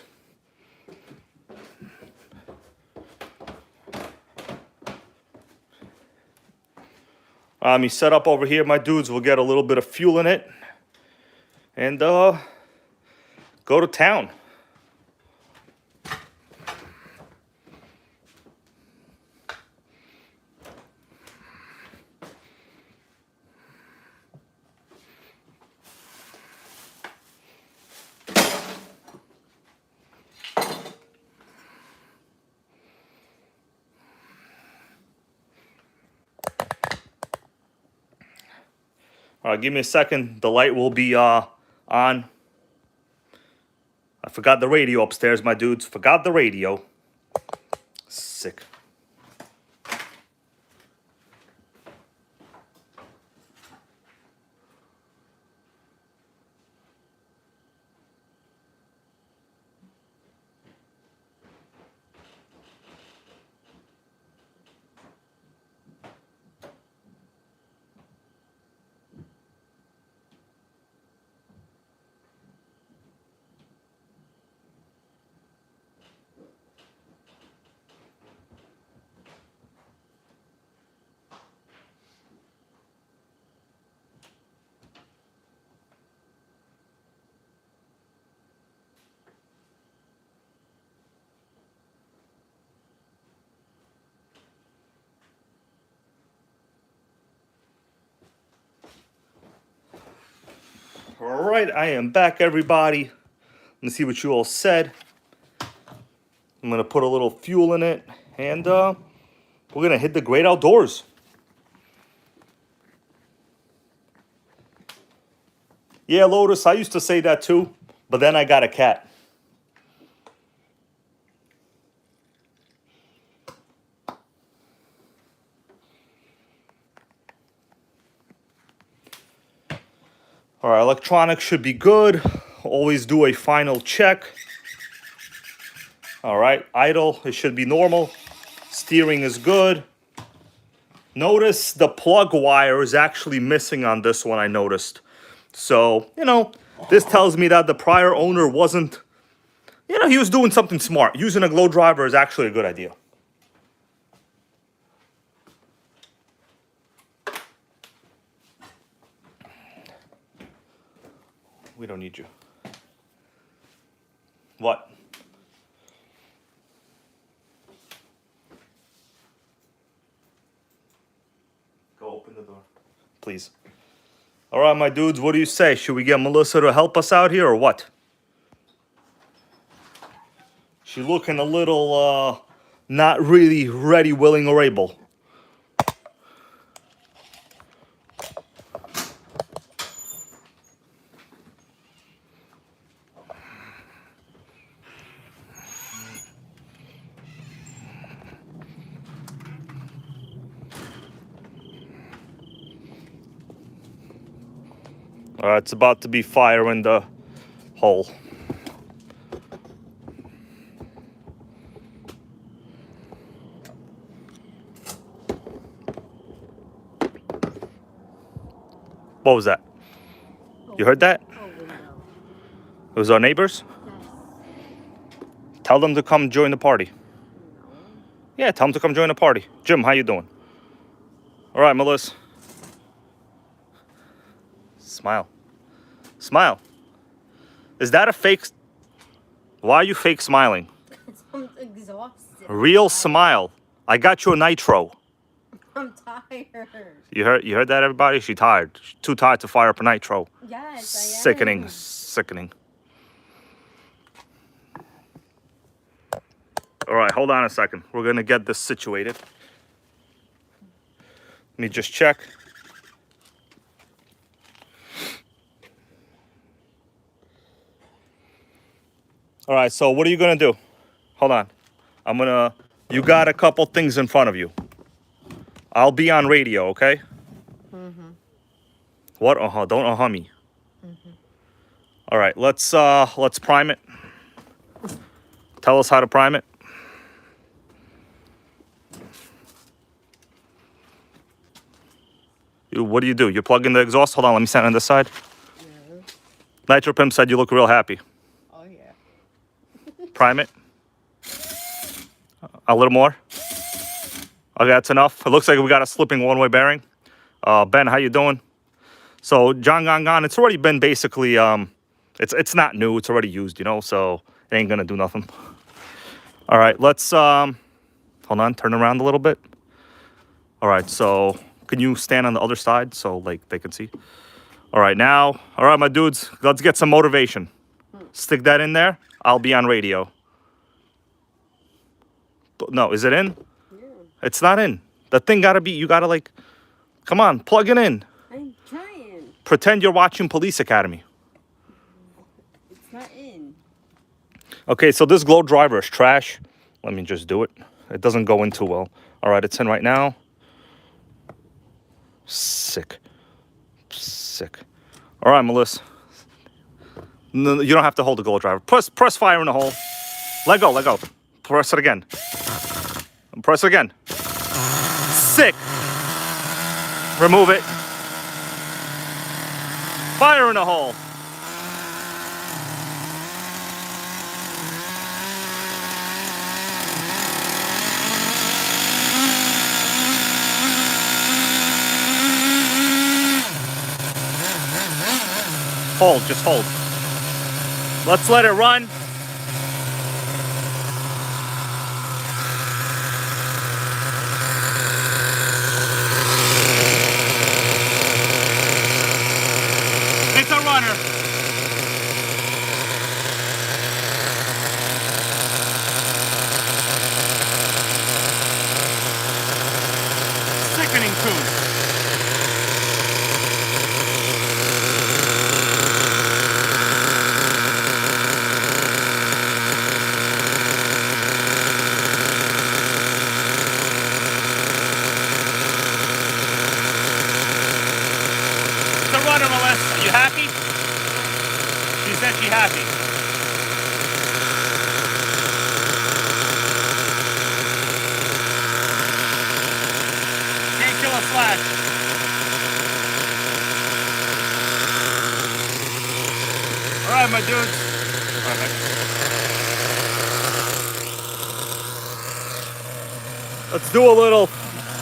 He's set up over here, my dudes. We'll get a little bit of fuel in it. And go to town. All right, give me a second. The light will be on. I forgot the radio upstairs, my dudes. Forgot the radio. basic. All right, I am back, everybody. Let's see what you all said. I'm gonna put a little fuel in it, and we're gonna hit the great outdoors. Yeah, Lotus, I used to say that too, but then I got a cat. All right, electronics should be good. Always do a final check. All right, idle, it should be normal. Steering is good. Notice the plug wire is actually missing on this one, I noticed. So, you know, this tells me that the prior owner wasn't, you know, he was doing something smart. Using a glow driver is actually a good idea. We don't need you. What? Go open the door. Please. All right, my dudes, what do you say? Should we get Melissa to help us out here or what? She's looking a little, not really ready, willing, or able. All right, it's about to be fire in the hole. What was that? You heard that? It was our neighbors? Tell them to come join the party. Yeah, tell them to come join the party. Jim, how you doing? All right, Melissa. Smile. Smile. Is that a fake? Why are you fake smiling? I'm exhausted. Real smile. I got you a Nitro. I'm tired. You heard that, everybody? She's tired. She's too tired to fire up a Nitro. Yes, I am. Sickening. Sickening. All right, hold on a second. We're going to get this situated. Let me just check. All right, so what are you going to do? Hold on. You got a couple things in front of you. I'll be on radio, okay? Mm-hmm. What? Uh-huh. Don't uh-huh me. Mm-hmm. All right, let's prime it. Tell us how to prime it. What do? You plug in the exhaust? Hold on, let me stand on this side. Yeah. Nitro Pimp said you look real happy. Oh, yeah. Prime it. A little more. Okay, that's enough. It looks like we got a slipping one-way bearing. Ben, how you doing? So, John Gong, it's already been basically, it's not new. It's already used, you know, so it ain't going to do nothing. All right, let's, hold on, turn around a little bit. All right, so can you stand on the other side so, like, they can see? All right, now, all right, my dudes, let's get some motivation. Stick that in there. I'll be on radio. No, is it in? Yeah. It's not in. The thing gotta be, you gotta like, come on, plug it in. I'm trying. Pretend you're watching Police Academy. It's not in. Okay, so this glow driver is trash. Let me just do it. It doesn't go in too well. All right, it's in right now. Sick. Sick. All right, Melissa. No, you don't have to hold the gold driver. Press fire in the hole. Let go, let go. Press it again. Press it again. Sick. Remove it. Fire in the hole. Hold, just hold. Let's let it run. It's a runner. Sickening tune. Runner, Melissa. Are you happy? She said she's happy. Can't kill a slash. All right, my dudes. All right. Let's do a little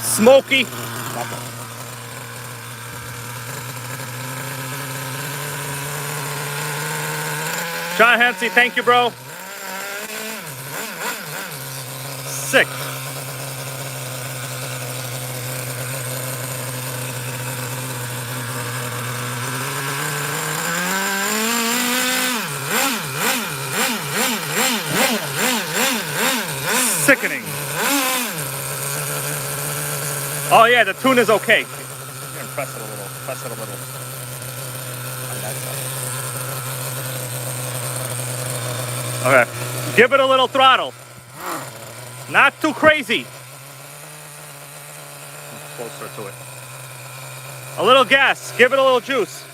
smoky. John Hensey, thank you, bro. Sick. Sickening. Oh yeah, the tune is okay. Here, press it a little. Press it a little. On that side. Okay. Give it a little throttle. Not too crazy. Closer to it. A little gas. Give it a little juice.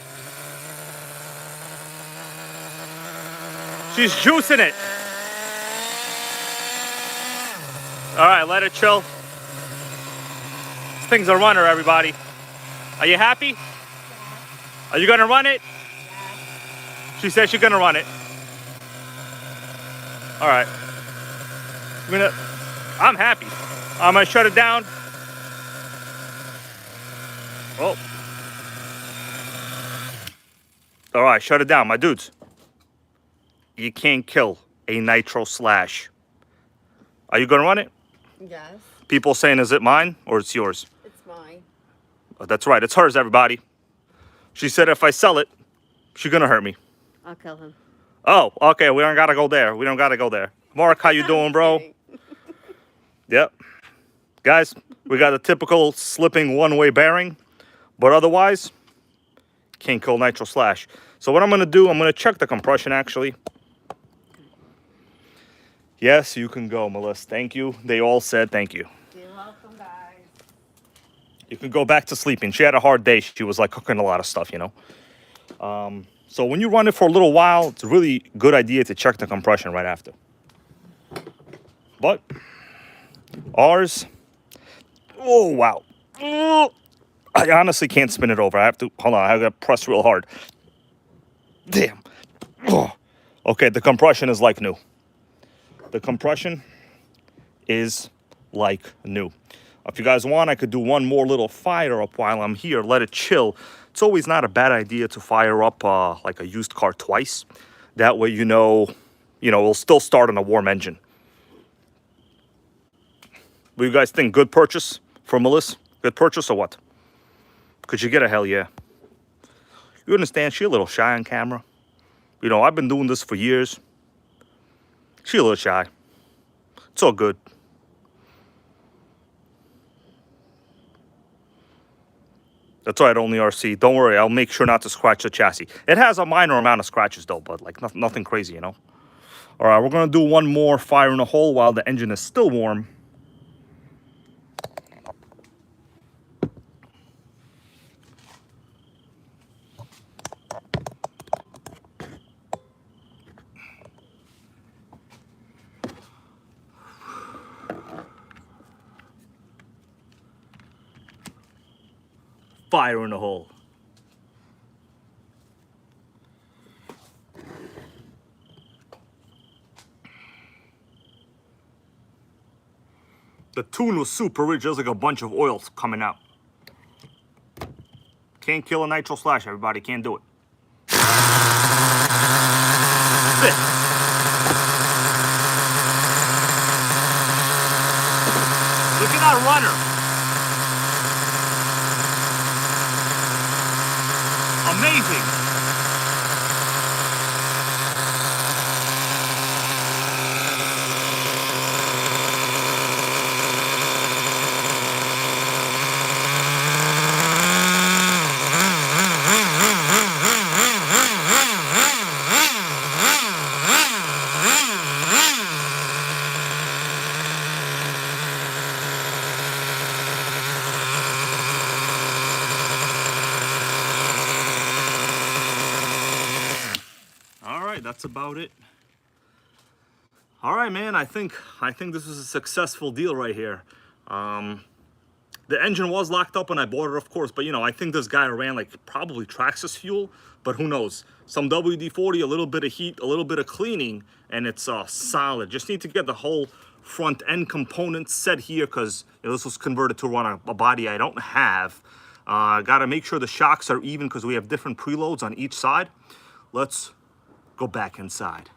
She's juicing it. All right, let it chill. This thing's a runner, everybody. Are you happy? Are you gonna run it? She said she's gonna run it. All right. I'm happy. I'm gonna shut it down. Oh. All right, shut it down, my dudes. You can't kill a Nitro Slash. Are you gonna run it? Yes. People saying, is it mine or it's yours? It's mine. Oh, that's right, it's hers, everybody. She said if I sell it, she's gonna hurt me. I'll kill him. Oh, okay, we don't gotta go there. We don't gotta go there. Mark, how you doing, bro? Yep. Guys, we got a typical slipping one-way bearing, but otherwise, can't kill Nitro Slash. So what I'm gonna do, I'm gonna check the compression actually. Yes, you can go, Melissa. Thank you. They all said thank you. You're welcome, guys. You can go back to sleeping. She had a hard day. She was like cooking a lot of stuff, you know. So when you run it for a little while, it's a really good idea to check the compression right after. But ours, oh wow. I honestly can't spin it over. I have to, hold on, I have to press real hard. Damn. Oh. Okay, the compression is like new. The compression is like new. If you guys want, I could do one more little fire up while I'm here. Let it chill. It's always not a bad idea to fire up like a used car twice. That way, you know, it'll still start on a warm engine. What do you guys think? Good purchase for Melissa? Good purchase or what? Could you get a hell yeah? You understand? She's a little shy on camera. You know, I've been doing this for years. She's a little shy. It's all good. That's right, only RC. Don't worry, I'll make sure not to scratch the chassis. It has a minor amount of scratches though, but like nothing crazy, you know? All right, we're gonna do one more fire in the hole while the engine is still warm. fire in the hole. The tune was super rich. There's like a bunch of oils coming out. Can't kill a nitro slash, everybody. Can't do it. Sick. Look at that runner. Amazing. That's about it. All right, man. I think this is a successful deal right here. The engine was locked up when I bought it, of course, but you know, I think this guy ran like probably Traxxas fuel, but who knows? Some WD-40, a little bit of heat, a little bit of cleaning, and it's solid. Just need to get the whole front end component set here because you know, this was converted to run a body I don't have. Got to make sure the shocks are even because we have different preloads on each side. Let's go back inside.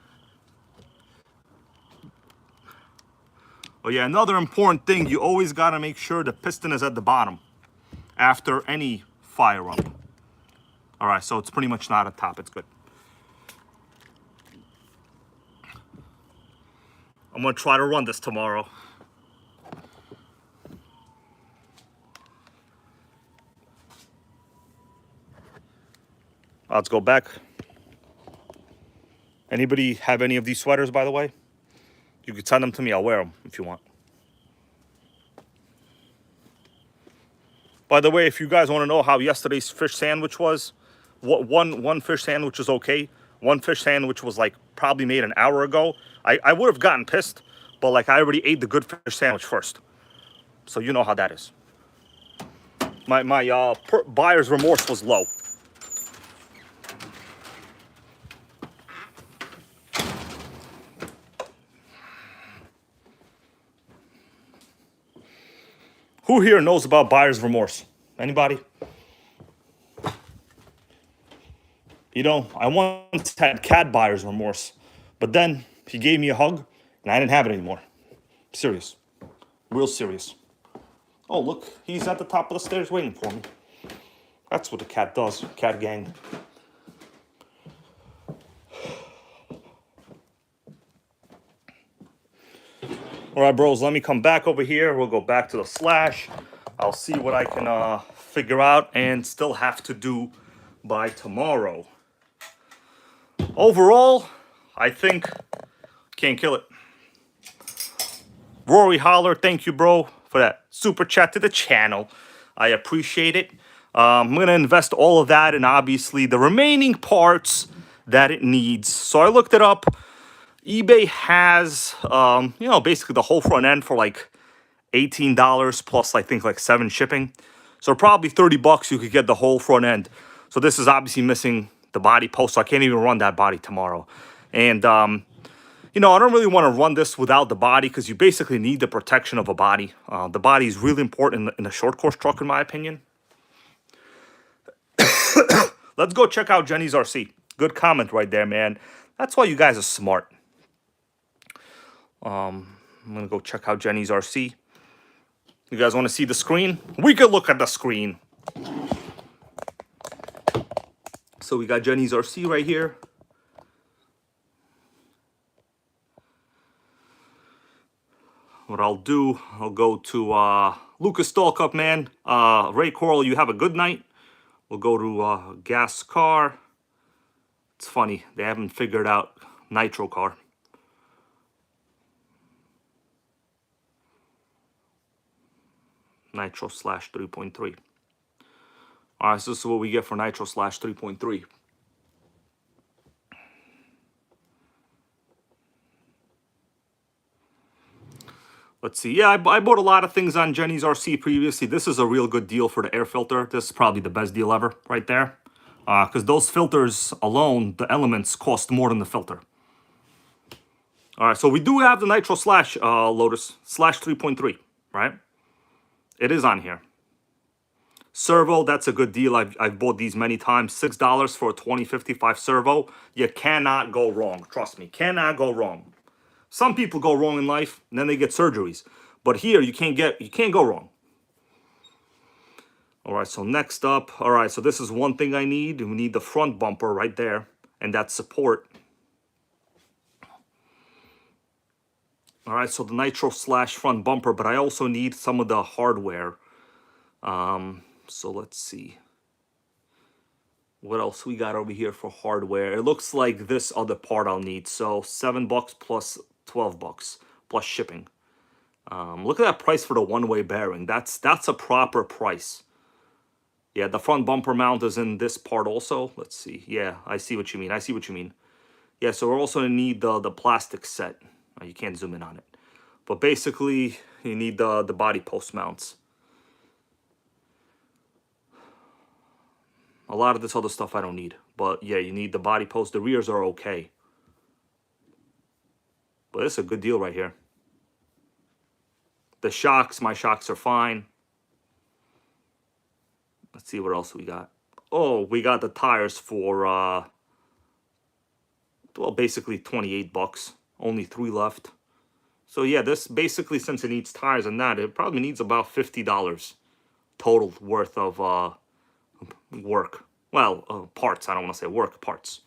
Oh yeah, another important thing, you always got to make sure the piston is at the bottom after any fire up. All right, so it's pretty much not at top. It's good. I'm going to try to run this tomorrow. Let's go back. Anybody have any of these sweaters, by the way? You could send them to me. I'll wear them if you want. By the way, if you guys want to know how yesterday's fish sandwich was, one fish sandwich was okay. One fish sandwich was like probably made an hour ago. I would have gotten pissed, but like I already ate the good fish sandwich first. So you know how that is. My buyer's remorse was low. Who here knows about buyer's remorse? Anybody? You know, I once had cat buyer's remorse, but then he gave me a hug and I didn't have it anymore. Serious. Real serious. Oh, look, he's at the top of the stairs waiting for me. That's what the cat does, cat gang. All right, bros, let me come back over here. We'll go back to the slash. I'll see what I can figure out and still have to do by tomorrow. Overall, I think can't kill it. Rory Holler, thank you, bro, for that super chat to the channel. I appreciate it. I'm going to invest all of that in, obviously, the remaining parts that it needs. So I looked it up. eBay has, you know, basically the whole front end for like $18 plus, I think, like 7 shipping. So probably 30 bucks you could get the whole front end. So this is obviously missing the body post, so I can't even run that body tomorrow. And, you know, I don't really want to run this without the body because you basically need the protection of a body. The body is really important in a short course truck, in my opinion. Let's go check out Jenny's RC. Good comment right there, man. That's why you guys are smart. I'm going to go check out Jenny's RC. You guys want to see the screen? We could look at the screen. So we got Jenny's RC right here. What I'll do, I'll go to Lucas Stallcup, man. Ray Coral, you have a good night. We'll go to Gas Car. It's funny, they haven't figured out Nitro Car. Nitro slash 3.3. All right, so this is what we get for Nitro slash 3.3. Let's see. Yeah, I bought a lot of things on Jenny's RC previously. This is a real good deal for the air filter. This is probably the best deal ever right there. Because those filters alone, the elements, cost more than the filter. All right, so we do have the Nitro Slash Lotus, Slash 3.3, right? It is on here. Servo, that's a good deal. I've bought these many times. $6 for a 2055 servo. You cannot go wrong. Trust me, cannot go wrong. Some people go wrong in life, and then they get surgeries. But here, you can't go wrong. All right, so next up, all right, so this is one thing I need. We need the front bumper right there, and that support. All right, so the Nitro Slash front bumper, but I also need some of the hardware. So let's see. What else we got over here for hardware? It looks like this other part I'll need. So $7 plus $12 plus shipping. Look at that price for the one-way bearing. That's a proper price. Yeah, the front bumper mount is in this part also. Let's see. Yeah, I see what you mean. I see what you mean. Yeah, so we're also gonna need the plastic set. You can't zoom in on it. But basically, you need the body post mounts. A lot of this other stuff I don't need. But yeah, you need the body post. The rears are okay. But it's a good deal right here. The shocks, my shocks are fine. Let's see what else we got. Oh, we got the tires for, well, basically $28. Only 3 left. So yeah, this basically, since it needs tires and that, it probably needs about $50 total worth of work. Well, parts. I don't want to say work, parts.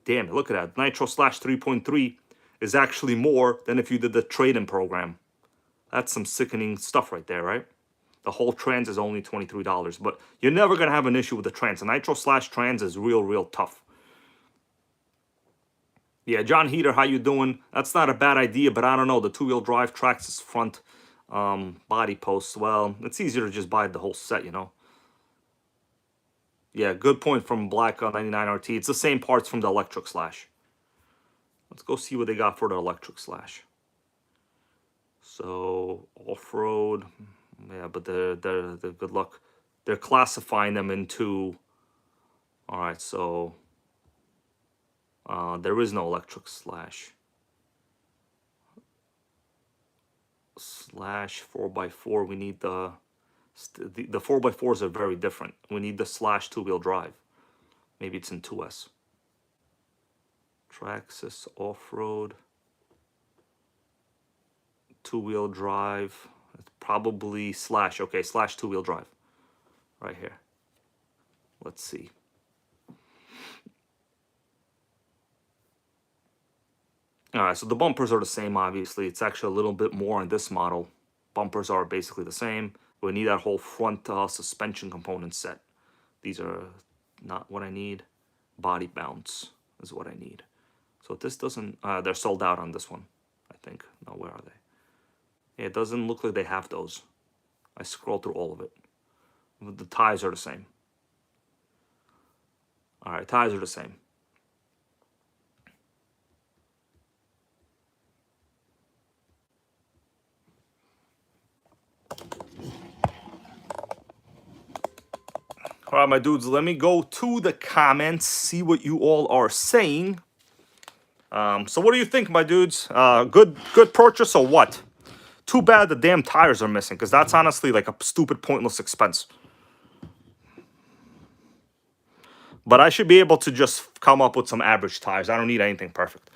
Damn it, look at that. Nitro Slash 3.3 is actually more than if you did the trade-in program. That's some sickening stuff right there, right? The whole trans is only $23, but you're never going to have an issue with the trans. The Nitro Slash trans is real tough. Yeah, John Heater, how you doing? That's not a bad idea, but I don't know. The two-wheel drive Traxxas front body posts, well, it's easier to just buy the whole set, you know? Yeah, good point from Black 99RT. It's the same parts from the electric Slash. Let's go see what they got for the electric Slash. So, off-road, yeah, but they're good luck. They're classifying them into, all right, so there is no electric Slash. Slash 4x4, we need the 4x4s are very different. We need the Slash two-wheel drive. Maybe it's in 2S. Traxxas off-road. Two-wheel drive. It's probably Slash. Okay, Slash two-wheel drive. Right here. Let's see. Alright, so the bumpers are the same, obviously. It's actually a little bit more on this model. Bumpers are basically the same. We need that whole front suspension component set. These are not what I need. Body mounts is what I need. So this doesn't... they're sold out on this one, I think. No, where are they? Yeah, it doesn't look like they have those. I scrolled through all of it. The ties are the same. Alright, ties are the same. All right, my dudes, let me go to the comments, see what you all are saying. So what do you think, my dudes? Good purchase or what? Too bad the damn tires are missing, because that's honestly like a stupid, pointless expense. But I should be able to just come up with some average tires. I don't need anything perfect.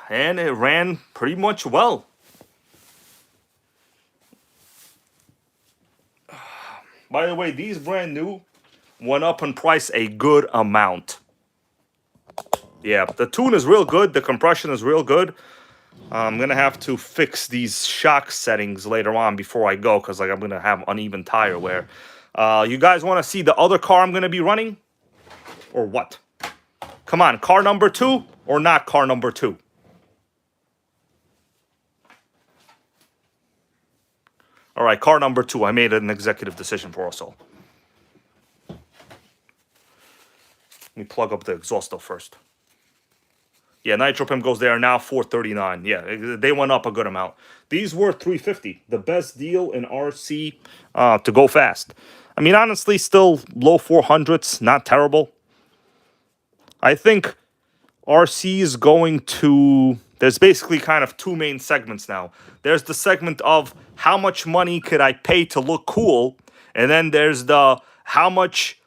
And it ran pretty much well. By the way, these brand new went up in price a good amount. Yeah, the tune is real good. The compression is real good. I'm going to have to fix these shock settings later on before I go, because like I'm going to have uneven tire wear. You guys want to see the other car I'm going to be running? Or what? Come on, car number 2 or not car number 2? All right, car number 2. I made an executive decision for us all. Let me plug up the exhaust though first. Yeah, Nitro Pimcos, they are now $439. Yeah, they went up a good amount. These were $350. The best deal in RC to go fast. I mean, honestly, still low 400s, not terrible. I think RC is going to... There's basically kind of two main segments now. There's the segment of how much money could I pay to look cool, and then there's the how much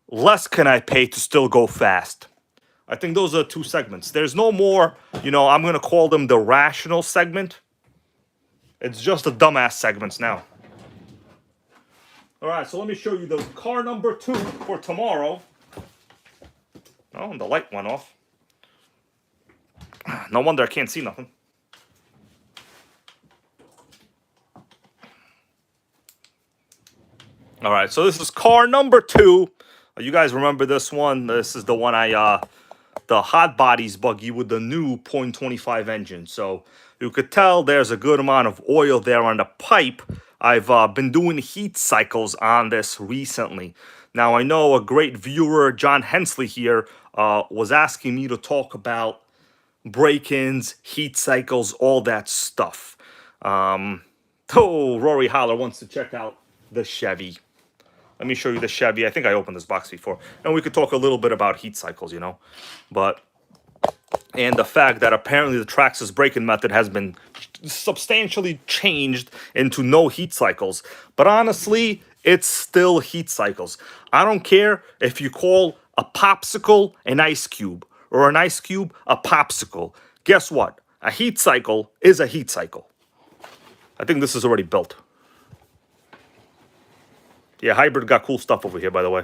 less can I pay to still go fast. I think those are two segments. There's no more, I'm going to call them the rational segment. It's just the dumbass segments now. All right, so let me show you the car number 2 for tomorrow. Oh, the light went off. No wonder I can't see nothing. All right, so this is car number 2. You guys remember this one? This is the one the hot bodies buggy with the new .25 engine. So you could tell there's a good amount of oil there on the pipe. I've been doing heat cycles on this recently. Now I know a great viewer, John Hensley here, was asking me to talk about break-ins, heat cycles, all that stuff. Rory Holler wants to check out the Chevy. Let me show you the Chevy. I think I opened this box before. And we could talk a little bit about heat cycles, and the fact that apparently the Traxxas break-in method has been substantially changed into no heat cycles. But honestly, it's still heat cycles. I don't care if you call a popsicle an ice cube or an ice cube a popsicle. Guess what? A heat cycle is a heat cycle. I think this is already built. Yeah, Hybrid got cool stuff over here, by the way.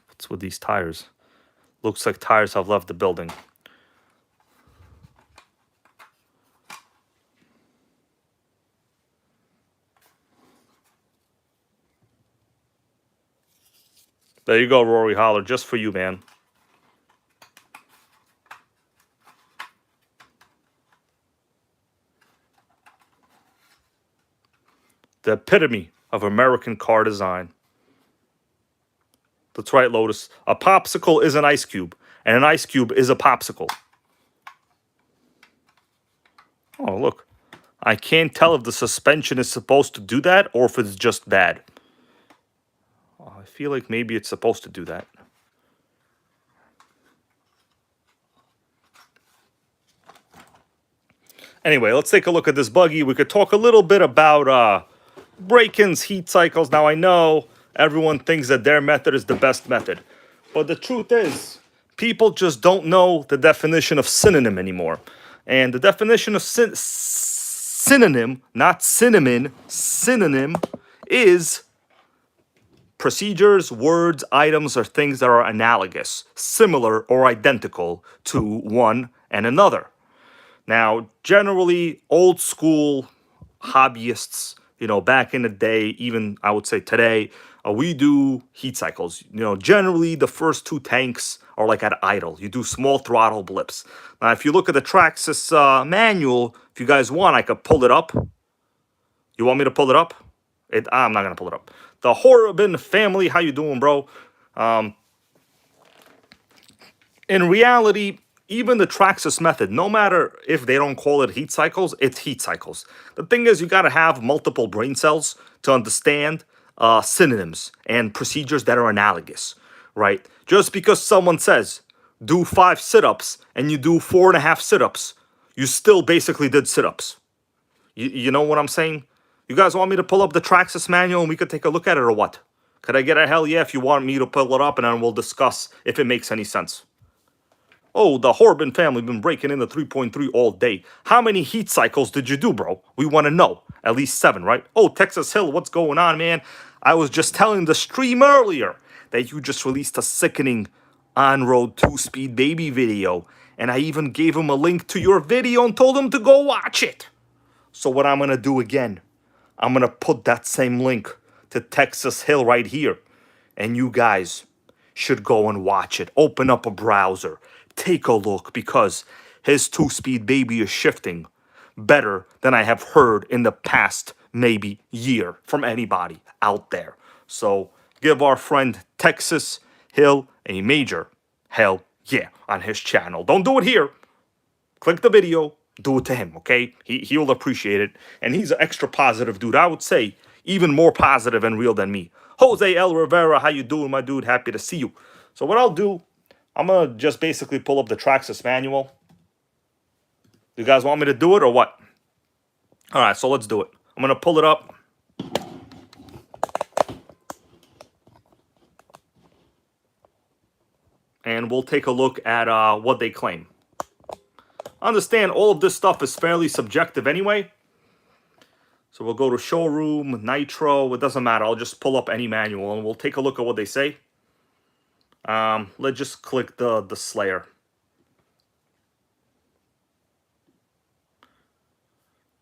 What's with these tires? Looks like tires have left the building. There you go, Rory Holler, just for you, man. The epitome of American car design. That's right, Lotus. A popsicle is an ice cube, and an ice cube is a popsicle. Oh, look. I can't tell if the suspension is supposed to do that or if it's just bad. Oh, I feel like maybe it's supposed to do that. Anyway, let's take a look at this buggy. We could talk a little bit about break-ins, heat cycles. Now, I know everyone thinks that their method is the best method. But the truth is, people just don't know the definition of synonym anymore. And the definition of synonym, not cinnamon, synonym, is procedures, words, items, or things that are analogous, similar, or identical to one and another. Now, generally, old school hobbyists, back in the day, even I would say today, we do heat cycles. Generally the first 2 tanks are like at idle. You do small throttle blips. Now, if you look at the Traxxas manual, if you guys want, I could pull it up. You want me to pull it up? I'm not going to pull it up. The Horribin family, how you doing, bro? In reality, even the Traxxas method, no matter if they don't call it heat cycles, it's heat cycles. The thing is, you got to have multiple brain cells to understand synonyms and procedures that are analogous, right? Just because someone says, do 5 sit-ups, and you do 4.5 sit-ups, you still basically did sit-ups. You know what I'm saying? You guys want me to pull up the Traxxas manual and we could take a look at it or what? Could I get a hell yeah if you want me to pull it up, and then we'll discuss if it makes any sense. Oh, the Horribin family been breaking in the 3.3 all day. How many heat cycles did you do, bro? We want to know. At least 7, right? Oh, Texas Hill, what's going on, man? I was just telling the stream earlier that you just released a sickening on-road 2-speed baby video. And I even gave him a link to your video and told him to go watch it. So what I'm going to do again, I'm going to put that same link to Texas Hill right here. And you guys should go and watch it. Open up a browser. Take a look, because his 2-speed baby is shifting better than I have heard in the past maybe year from anybody out there. So give our friend Traxxas Hill a major hell yeah on his channel. Don't do it here. Click the video, do it to him, okay? He'll appreciate it. And he's an extra positive dude. I would say even more positive and real than me. Jose L. Rivera, how you doing, my dude? Happy to see you. So what I'll do, I'm going to just basically pull up the Traxxas manual. You guys want me to do it or what? All right, so let's do it. I'm going to pull it up. And we'll take a look at what they claim. Understand all of this stuff is fairly subjective anyway. So we'll go to showroom, Nitro. It doesn't matter. I'll just pull up any manual and we'll take a look at what they say. Let's just click the Slayer.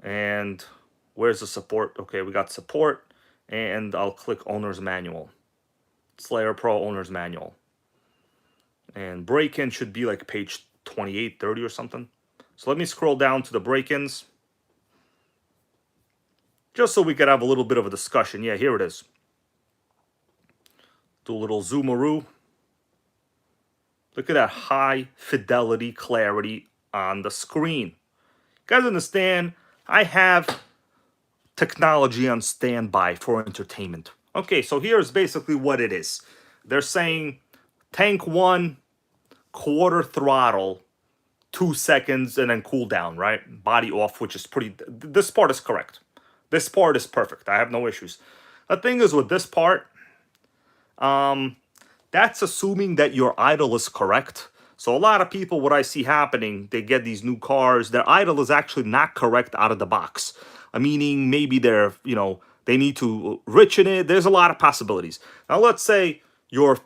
And where's the support? Okay, we got support. And I'll click Owner's Manual. Slayer Pro Owner's Manual. And break-in should be like page 28, 30 or something. So let me scroll down to the break-ins. Just so we could have a little bit of a discussion. Yeah, here it is. Do a little zoomaroo. Look at that high fidelity clarity on the screen. You guys understand, I have technology on standby for entertainment. Okay, so here's basically what it is. They're saying tank 1, quarter throttle, 2 seconds, and then cool down, right? Body off, which is pretty... This part is correct. This part is perfect. I have no issues. The thing is with this part, that's assuming that your idle is correct. So a lot of people, what I see happening, they get these new cars, their idle is actually not correct out of the box. Meaning maybe they're, they need to richen it. There's a lot of possibilities. Now let's say your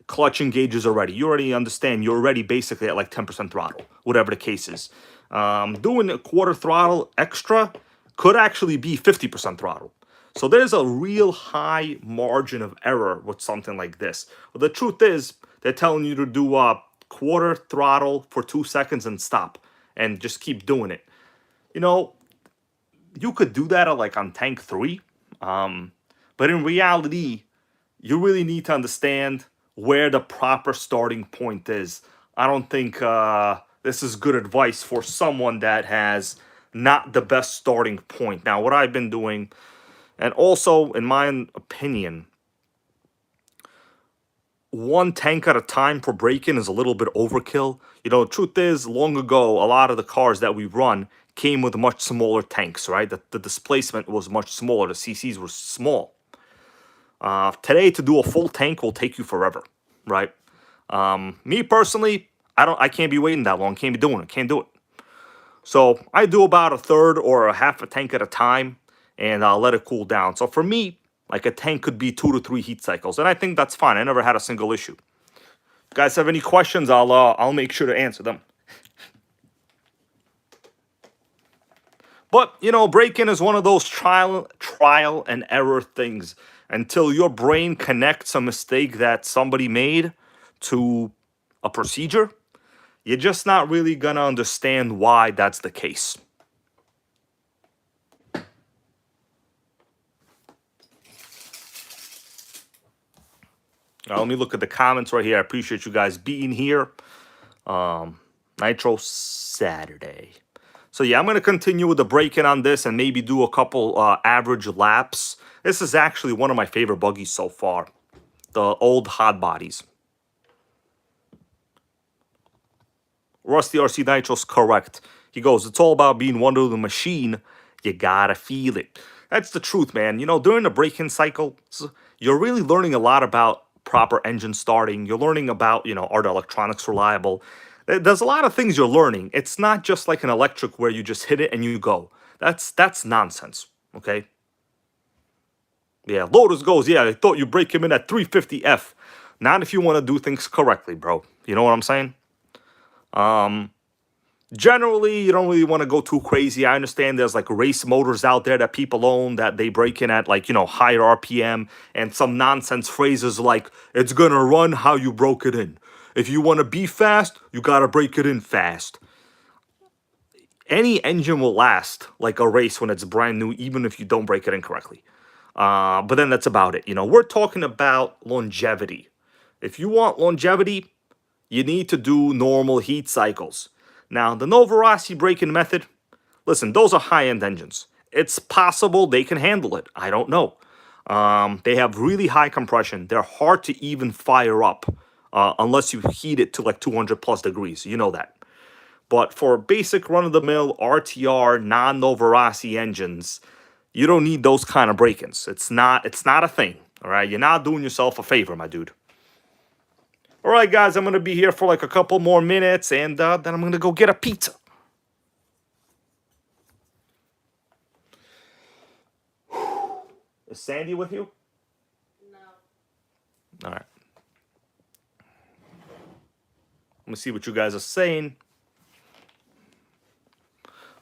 clutch engages already. You already understand you're already basically at like 10% throttle, whatever the case is. Doing a quarter throttle extra could actually be 50% throttle. So there's a real high margin of error with something like this. But the truth is, they're telling you to do a quarter throttle for 2 seconds and stop. And just keep doing it. You could do that like on tank 3. But in reality, you really need to understand where the proper starting point is. I don't think this is good advice for someone that has not the best starting point. Now, what I've been doing, and also, in my opinion, one tank at a time for break-in is a little bit overkill. The truth is, long ago, a lot of the cars that we run came with much smaller tanks, right? The displacement was much smaller. The CCs were small. Today, to do a full tank will take you forever, right? Me personally, I can't be waiting that long. Can't be doing it. Can't do it. So I do about a third or a half a tank at a time, and I'll let it cool down. So for me, like a tank could be 2 to 3 heat cycles, and I think that's fine. I never had a single issue. If you guys have any questions, I'll make sure to answer them. But, break-in is one of those trial and error things. Until your brain connects a mistake that somebody made to a procedure, you're just not really going to understand why that's the case. Now, let me look at the comments right here. I appreciate you guys being here. Nitro Saturday. So yeah, I'm going to continue with the break-in on this and maybe do a couple average laps. This is actually one of my favorite buggies so far. The old hot bodies. Rusty RC Nitro's correct. He goes, it's all about being one with the machine. You gotta feel it. That's the truth, man. During the break-in cycle, you're really learning a lot about proper engine starting. You're learning about, are the electronics reliable? There's a lot of things you're learning. It's not just like an electric where you just hit it and you go. That's nonsense, okay? Yeah, Lotus goes, yeah, I thought you break him in at 350F. Not if you want to do things correctly, bro. You know what I'm saying? Generally, you don't really want to go too crazy. I understand there's like race motors out there that people own that they break in at like, higher RPM and some nonsense phrases like, it's going to run how you broke it in. If you want to be fast, you got to break it in fast. Any engine will last like a race when it's brand new, even if you don't break it in correctly. But then that's about it. We're talking about longevity. If you want longevity, you need to do normal heat cycles. Now, the Novarossi braking method, listen, those are high-end engines. It's possible they can handle it. I don't know. They have really high compression. They're hard to even fire up unless you heat it to like 200 plus degrees. You know that. But for basic run-of-the-mill RTR non-Novarossi engines, you don't need those kind of break-ins. It's not a thing. All right, you're not doing yourself a favor, my dude. All right, guys, I'm going to be here for like a couple more minutes, and then I'm going to go get a pizza. Is Sandy with you? No. All right. Let me see what you guys are saying.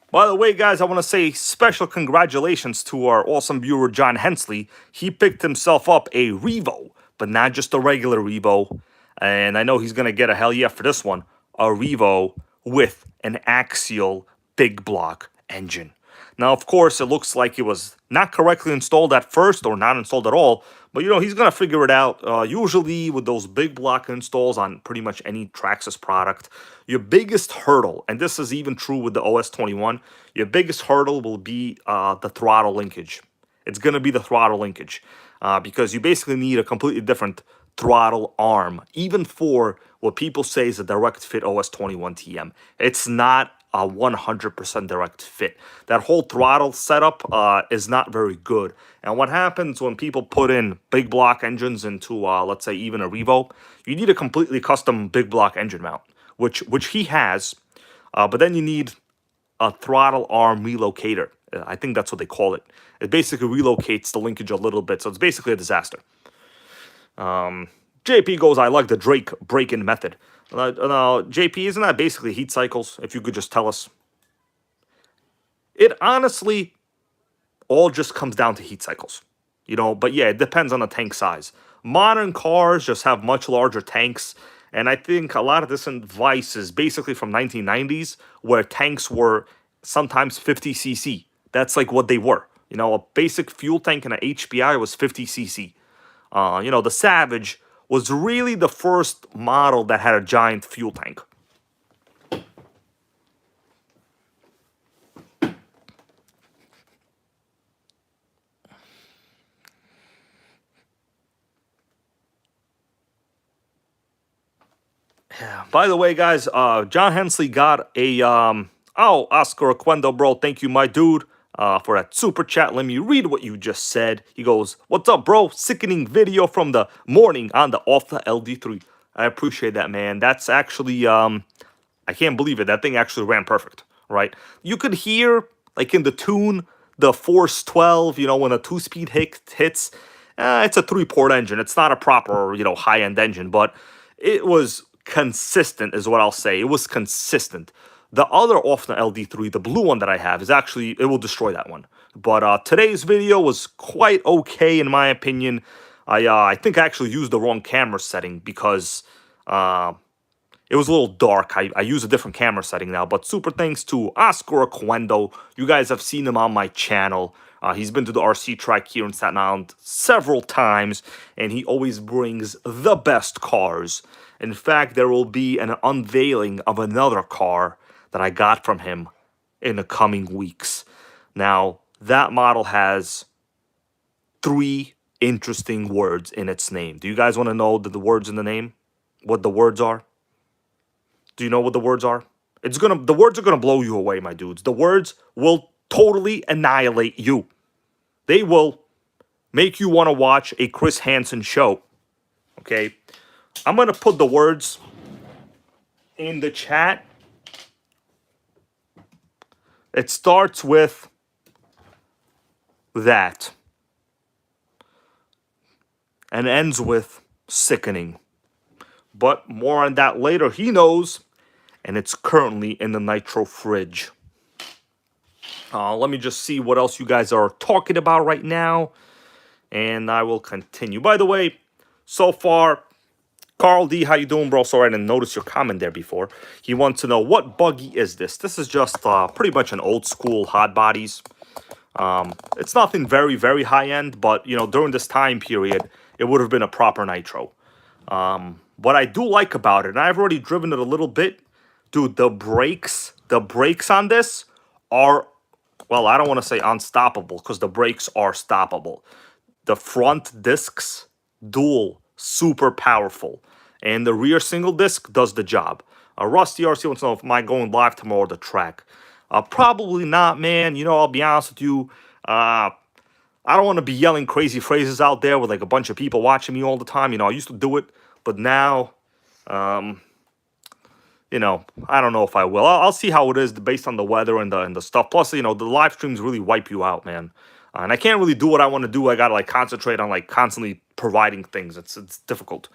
By the way, guys, I want to say special congratulations to our awesome viewer, John Hensley. He picked himself up a Revo, but not just a regular Revo. And I know he's going to get a hell yeah for this one. A Revo with an axial big block engine. Now, of course, it looks like it was not correctly installed at first or not installed at all. But, he's going to figure it out. Usually with those big block installs on pretty much any Traxxas product, your biggest hurdle, and this is even true with the OS21, your biggest hurdle will be the throttle linkage. It's going to be the throttle linkage because you basically need a completely different throttle arm, even for what people say is a direct fit OS21 TM. It's not a 100% direct fit. That whole throttle setup is not very good. And what happens when people put in big block engines into, let's say, even a Revo, you need a completely custom big block engine mount, which he has, but then you need a throttle arm relocator. I think that's what they call it. It basically relocates the linkage a little bit, so it's basically a disaster. JP goes, I like the Drake break-in method. Now, JP, isn't that basically heat cycles, if you could just tell us? It honestly all just comes down to heat cycles. But yeah, it depends on the tank size. Modern cars just have much larger tanks, and I think a lot of this advice is basically from 1990s, where tanks were sometimes 50 cc. That's like what they were. A basic fuel tank in an HPI was 50 cc. The Savage was really the first model that had a giant fuel tank. Yeah. By the way, guys, John Hensley got a Oscar Aquendo, bro. Thank you, my dude, for that super chat. Let me read what you just said. He goes, "What's up, bro? Sickening video from the morning on the off the LD3." I appreciate that, man. That's actually I can't believe it. That thing actually ran perfect, right? You could hear like in the tune the Force 12, when a 2-speed hits. It's a 3-port engine. It's not a proper, high-end engine, but it was consistent is what I'll say. It was consistent. The other Offner LD3, the blue one that I have, is actually, it will destroy that one. But today's video was quite okay in my opinion. I think I actually used the wrong camera setting because it was a little dark. I use a different camera setting now. But super thanks to Oscar Aquendo. You guys have seen him on my channel. He's been to the RC track here in Staten Island several times, and he always brings the best cars. In fact, there will be an unveiling of another car that I got from him in the coming weeks. Now, that model has 3 interesting words in its name. Do you guys want to know the words in the name? What the words are? Do you know what the words are? The words are gonna blow you away, my dudes. The words will totally annihilate you. They will make you want to watch a Chris Hansen show. Okay? I'm going to put the words in the chat. It starts with that and ends with sickening. But more on that later. He knows. and it's currently in the Nitro fridge. Let me just see what else you guys are talking about right now, and I will continue. By the way, so far, Carl D, how you doing, bro? Sorry, I didn't notice your comment there before. He wants to know, what buggy is this? This is just pretty much an old school hot bodies. It's nothing very, very high end, but you know, during this time period, it would have been a proper Nitro. What I do like about it, and I've already driven it a little bit, dude, the brakes on this are, well, I don't want to say unstoppable because the brakes are stoppable. The front discs, dual, super powerful. And the rear single disc does the job. Rusty RC wants to know if am I going live tomorrow or the track. Probably not, man. You know, I'll be honest with you. I don't want to be yelling crazy phrases out there with like a bunch of people watching me all the time. You know, I used to do it, but now, you know, I don't know if I will. I'll see how it is based on the weather and the stuff. Plus, you know, the live streams really wipe you out, man. And I can't really do what I want to do. I gotta like concentrate on like constantly providing things. It's difficult,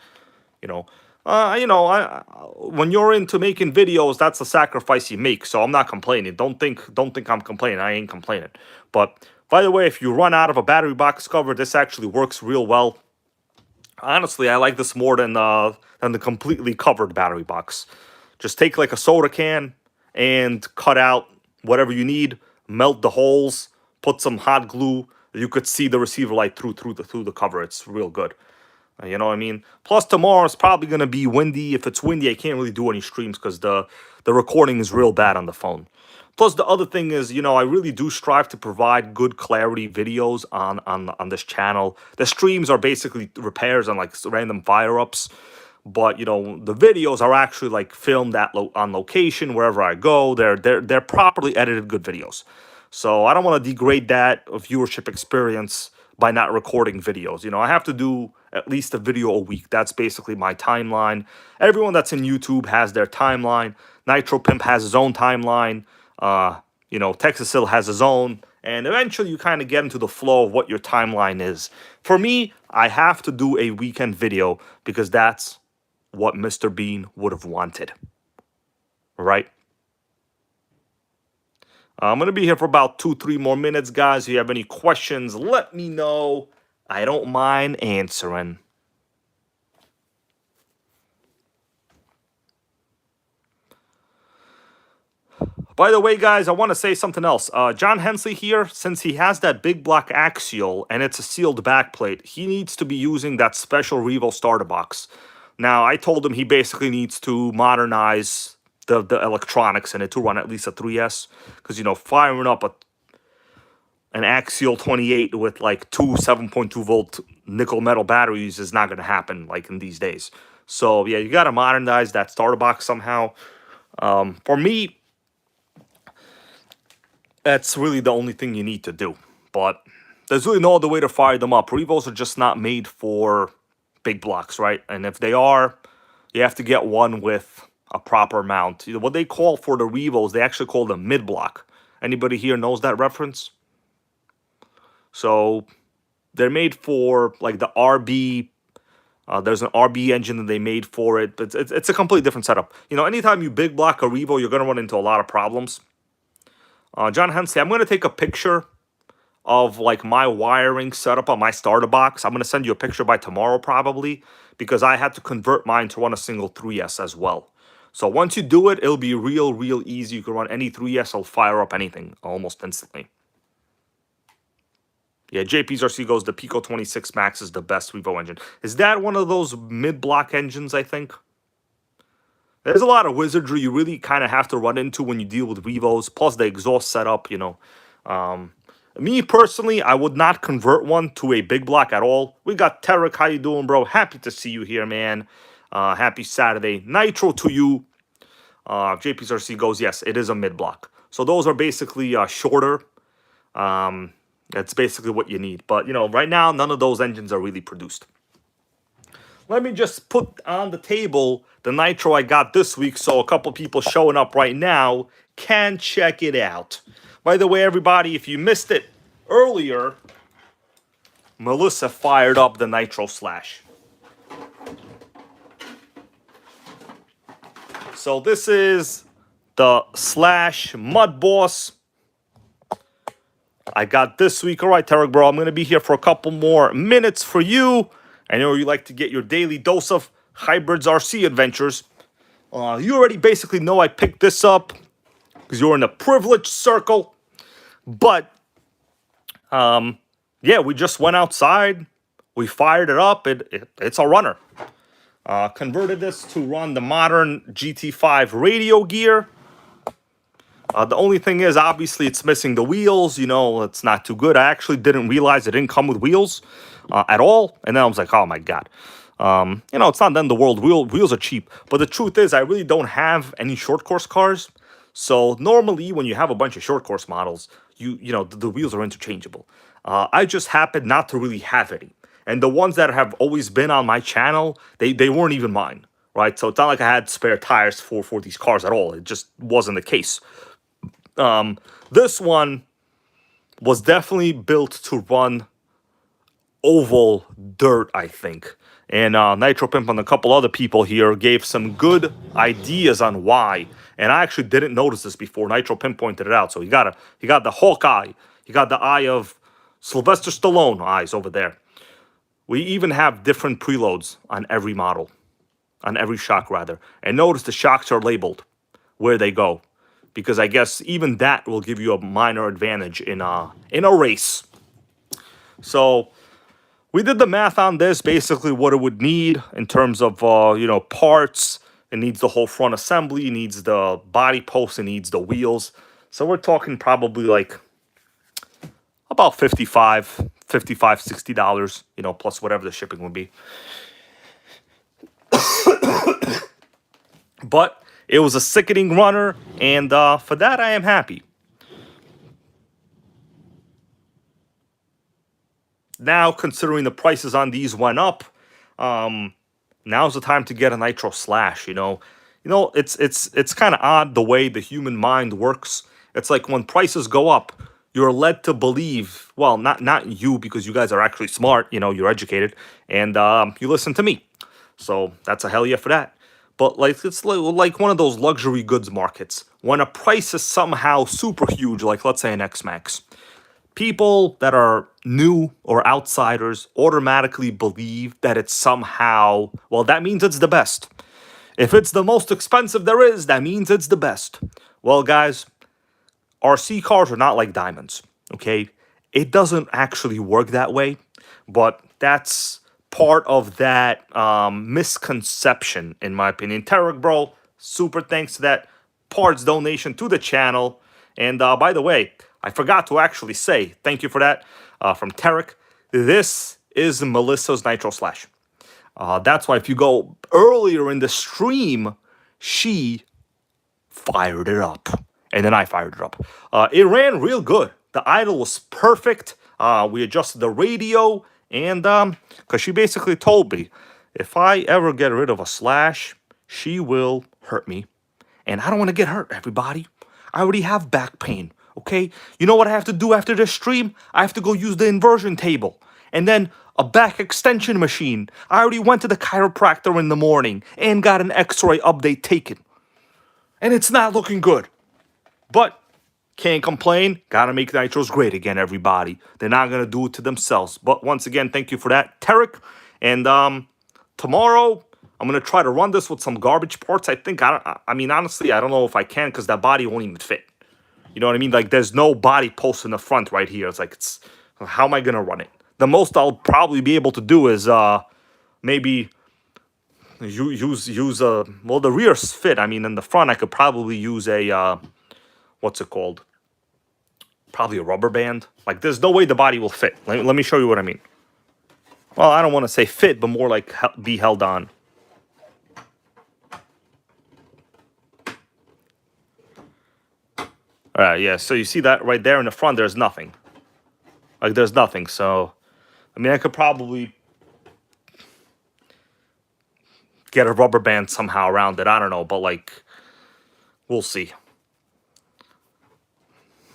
you know. When you're into making videos, that's the sacrifice you make. So I'm not complaining. Don't think I'm complaining. I ain't complaining. But by the way, if you run out of a battery box cover, this actually works real well. Honestly, I like this more than the completely covered battery box. Just take like a soda can and cut out whatever you need, melt the holes, put some hot glue. You could see the receiver light through the cover. It's real good. You know what I mean? Plus tomorrow it's probably gonna be windy. If it's windy, I can't really do any streams because the recording is real bad on the phone. Plus the other thing is, you know, I really do strive to provide good clarity videos on this channel. The streams are basically repairs and like random fire-ups. But you know, the videos are actually like filmed on location wherever I go. They're properly edited good videos. So I don't want to degrade that viewership experience by not recording videos. You know, I have to do at least a video a week. That's basically my timeline. Everyone that's in YouTube has their timeline. Nitro Pimp has his own timeline. You know, Texas Hill has his own. And eventually you kind of get into the flow of what your timeline is. For me, I have to do a weekend video because that's what Mr. Bean would have wanted. Right? I'm going to be here for about 2-3 more minutes, guys. If you have any questions, let me know. I don't mind answering. By the way, guys, I want to say something else. John Hensley here, since he has that big block axial and it's a sealed backplate, he needs to be using that special Revo starter box. Now, I told him he basically needs to modernize the electronics in it to run at least a 3S. Because, you know, firing up an axial 28 with like two 7.2 volt nickel metal batteries is not going to happen like in these days. So, yeah, you got to modernize that starter box somehow. For me, that's really the only thing you need to do. But there's really no other way to fire them up. Revos are just not made for big blocks, right? And if they are, you have to get one with a proper mount. What they call for the Revos, they actually call them mid-block. Anybody here knows that reference? So they're made for like the RB. There's an RB engine that they made for it. But it's a completely different setup. You know, anytime you big block a Revo, you're going to run into a lot of problems. John Hensley, I'm going to take a picture of like my wiring setup on my starter box. I'm going to send you a picture by tomorrow probably because I had to convert mine to run a single 3S as well. So once you do it, it'll be real easy. You can run any 3S, it'll fire up anything almost instantly. Yeah, JP's goes, the Pico 26 Max is the best Revo engine. Is that one of those mid-block engines, I think? There's a lot of wizardry you really kind of have to run into when you deal with Revos, plus the exhaust setup, you know. Me, personally, I would not convert one to a big block at all. We got Tarek, how you doing, bro? Happy to see you here, man. Happy Saturday. Nitro to you. JP's goes, yes, it is a mid-block. So those are basically shorter. That's basically what you need. But, you know, right now, none of those engines are really produced. Let me just put on the table the Nitro I got this week so a couple people showing up right now can check it out. By the way, everybody, if you missed it earlier, Melissa fired up the Nitro Slash. So this is the Slash MudBoss I got this week. All right, Tarek, bro, I'm going to be here for a couple more minutes for you. I know you like to get your daily dose of Hybrids RC adventures. You already basically know I picked this up because you're in a privileged circle. But, yeah, we just went outside. We fired it up. It's a runner. Converted this to run the modern GT5 radio gear. The only thing is, obviously, it's missing the wheels. You know, it's not too good. I actually didn't realize it didn't come with wheels at all. And then I was like, oh, my God. You know, it's not the end of the world. Wheels are cheap. But the truth is, I really don't have any short course cars. So normally, when you have a bunch of short course models, you know, the wheels are interchangeable. I just happen not to really have any. And the ones that have always been on my channel, they weren't even mine. Right? So it's not like I had spare tires for these cars at all. It just wasn't the case. This one was definitely built to run oval dirt, I think. And Nitro Pimp and a couple other people here gave some good ideas on why. And I actually didn't notice this before. Nitro Pimp pointed it out. So you got the hawk eye. You got the eye of Sylvester Stallone eyes over there. We even have different preloads on every model. On every shock, rather. And notice the shocks are labeled where they go. Because I guess even that will give you a minor advantage in a race. So we did the math on this, basically what it would need in terms of you know, parts. It needs the whole front assembly, it needs the body post, it needs the wheels. So we're talking probably like about $55, $60, you know, plus whatever the shipping would be. But it was a sickening runner, and for that I am happy. Now, considering the prices on these went up, now's the time to get a Nitro Slash. You know, it's kind of odd the way the human mind works. It's like when prices go up, you're led to believe. Well, not you, because you guys are actually smart. You know, you're educated, and you listen to me. So that's a hell yeah for that. But like it's like one of those luxury goods markets. When a price is somehow super huge, like let's say an X-Max, people that are new or outsiders automatically believe that it's somehow, well, that means it's the best. If it's the most expensive there is, that means it's the best. Well, guys, RC cars are not like diamonds, okay? It doesn't actually work that way, but that's part of that misconception, in my opinion. Tarek, bro, super thanks to that parts donation to the channel. And by the way, I forgot to actually say thank you for that from Tarek. This is Melissa's Nitro Slash. That's why if you go earlier in the stream, she fired it up. And then I fired it up. It ran real good. The idle was perfect. We adjusted the radio. And because she basically told me, if I ever get rid of a Slash, she will hurt me. And I don't want to get hurt, everybody. I already have back pain, okay? You know what I have to do after this stream? I have to go use the inversion table. And then a back extension machine. I already went to the chiropractor in the morning and got an x-ray update taken. And it's not looking good. But can't complain. Gotta make Nitros great again, everybody. They're not gonna do it to themselves. But once again, thank you for that, Tarek. And tomorrow, I'm gonna try to run this with some garbage parts. I think, I mean, honestly, I don't know if I can, because that body won't even fit. You know what I mean? Like, there's no body post in the front right here. It's like, how am I gonna run it? The most I'll probably be able to do is maybe use a, well, the rear's fit. I mean, in the front, I could probably use a, what's it called? Probably a rubber band. Like, there's no way the body will fit. Let me show you what I mean. Well, I don't want to say fit, but more like be held on. All right, yeah, so you see that right there in the front, there's nothing. Like, there's nothing, so, I mean, I could probably get a rubber band somehow around it. I don't know, but, like, we'll see.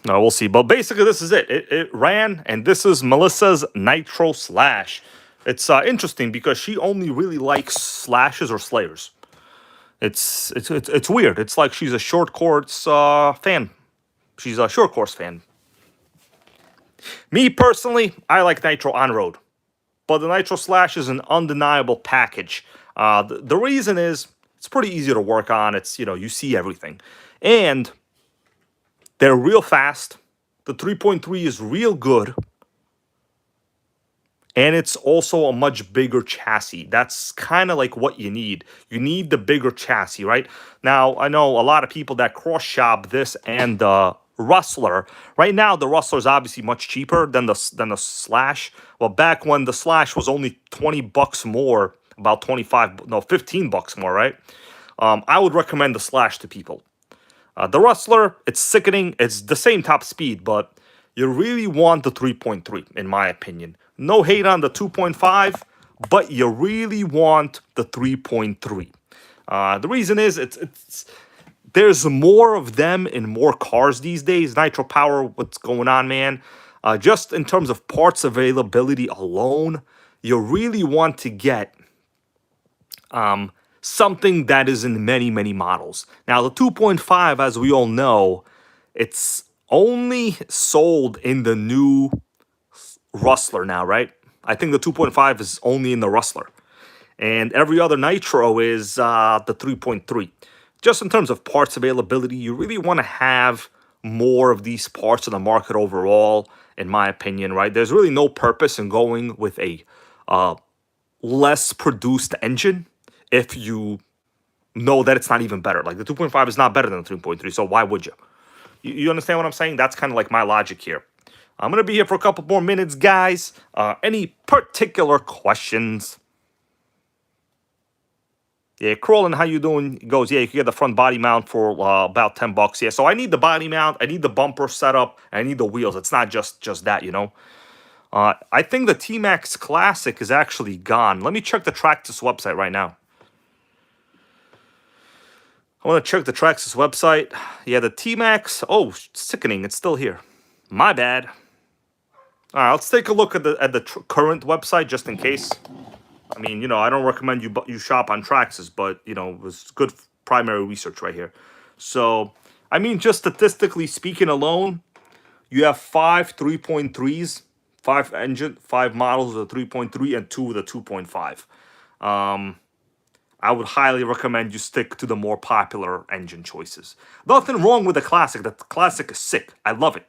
No, we'll see. But basically, this is it. It ran, and this is Melissa's Nitro Slash. It's interesting because she only really likes Slashes or Slayers. It's weird. It's like she's a short course fan. She's a short course fan. Me personally, I like Nitro on road, but the Nitro Slash is an undeniable package. The reason is it's pretty easy to work on. It's, you see everything, and they're real fast. The 3.3 is real good. And it's also a much bigger chassis. That's kind of like what you need. You need the bigger chassis, right? Now, I know a lot of people that cross-shop this and the Rustler. Right now, the Rustler is obviously much cheaper than the Slash. Well, back when the Slash was only 20 bucks more, about 15 bucks more, right? I would recommend the Slash to people. The Rustler, it's sickening. It's the same top speed, but you really want the 3.3, in my opinion. No hate on the 2.5, but you really want the 3.3. The reason is there's more of them in more cars these days. Nitro Power, what's going on, man? Just in terms of parts availability alone, you really want to get something that is in many, many models. Now, the 2.5, as we all know, it's only sold in the new Rustler now, right? I think the 2.5 is only in the Rustler. And every other Nitro is the 3.3. Just in terms of parts availability, you really want to have more of these parts in the market overall, in my opinion, right? There's really no purpose in going with a less produced engine if you know that it's not even better. Like the 2.5 is not better than the 3.3, so why would you? You understand what I'm saying? That's kind of like my logic here. I'm going to be here for a couple more minutes, guys. Any particular questions? Yeah, Crawlin, how you doing? He goes, yeah, you can get the front body mount for about 10 bucks. Yeah, so I need the body mount, I need the bumper setup, and I need the wheels. It's not just that, I think the T-Max Classic is actually gone. Let me check the Traxxas website right now. I want to check the Traxxas website. Yeah, the T-Max. Oh, sickening. It's still here. My bad. All right, let's take a look at the current website just in case. I mean, I don't recommend you shop on Traxxas, but, it was good primary research right here. So, I mean, just statistically speaking alone, you have 5 3.3s, 5 models with a 3.3 and 2 with a 2.5. I would highly recommend you stick to the more popular engine choices. Nothing wrong with the Classic. The Classic is sick. I love it.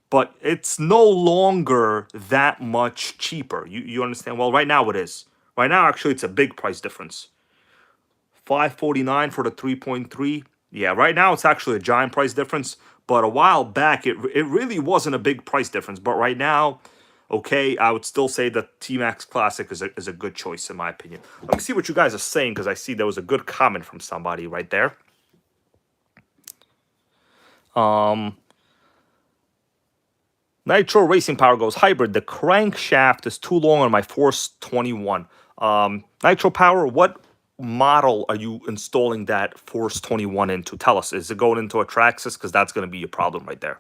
But it's no longer that much cheaper. You understand? Well, right now it is. Right now, actually, it's a big price difference. $549 for the 3.3. Yeah, right now it's actually a giant price difference. But a while back, it really wasn't a big price difference. But right now, okay, I would still say the T-Max Classic is a good choice, in my opinion. Let me see what you guys are saying, because I see there was a good comment from somebody right there. Nitro Racing Power goes, hybrid. The crankshaft is too long on my Force 21. Nitro Power, what model are you installing that Force 21 into? Tell us. Is it going into a Traxxas? Because that's going to be a problem right there.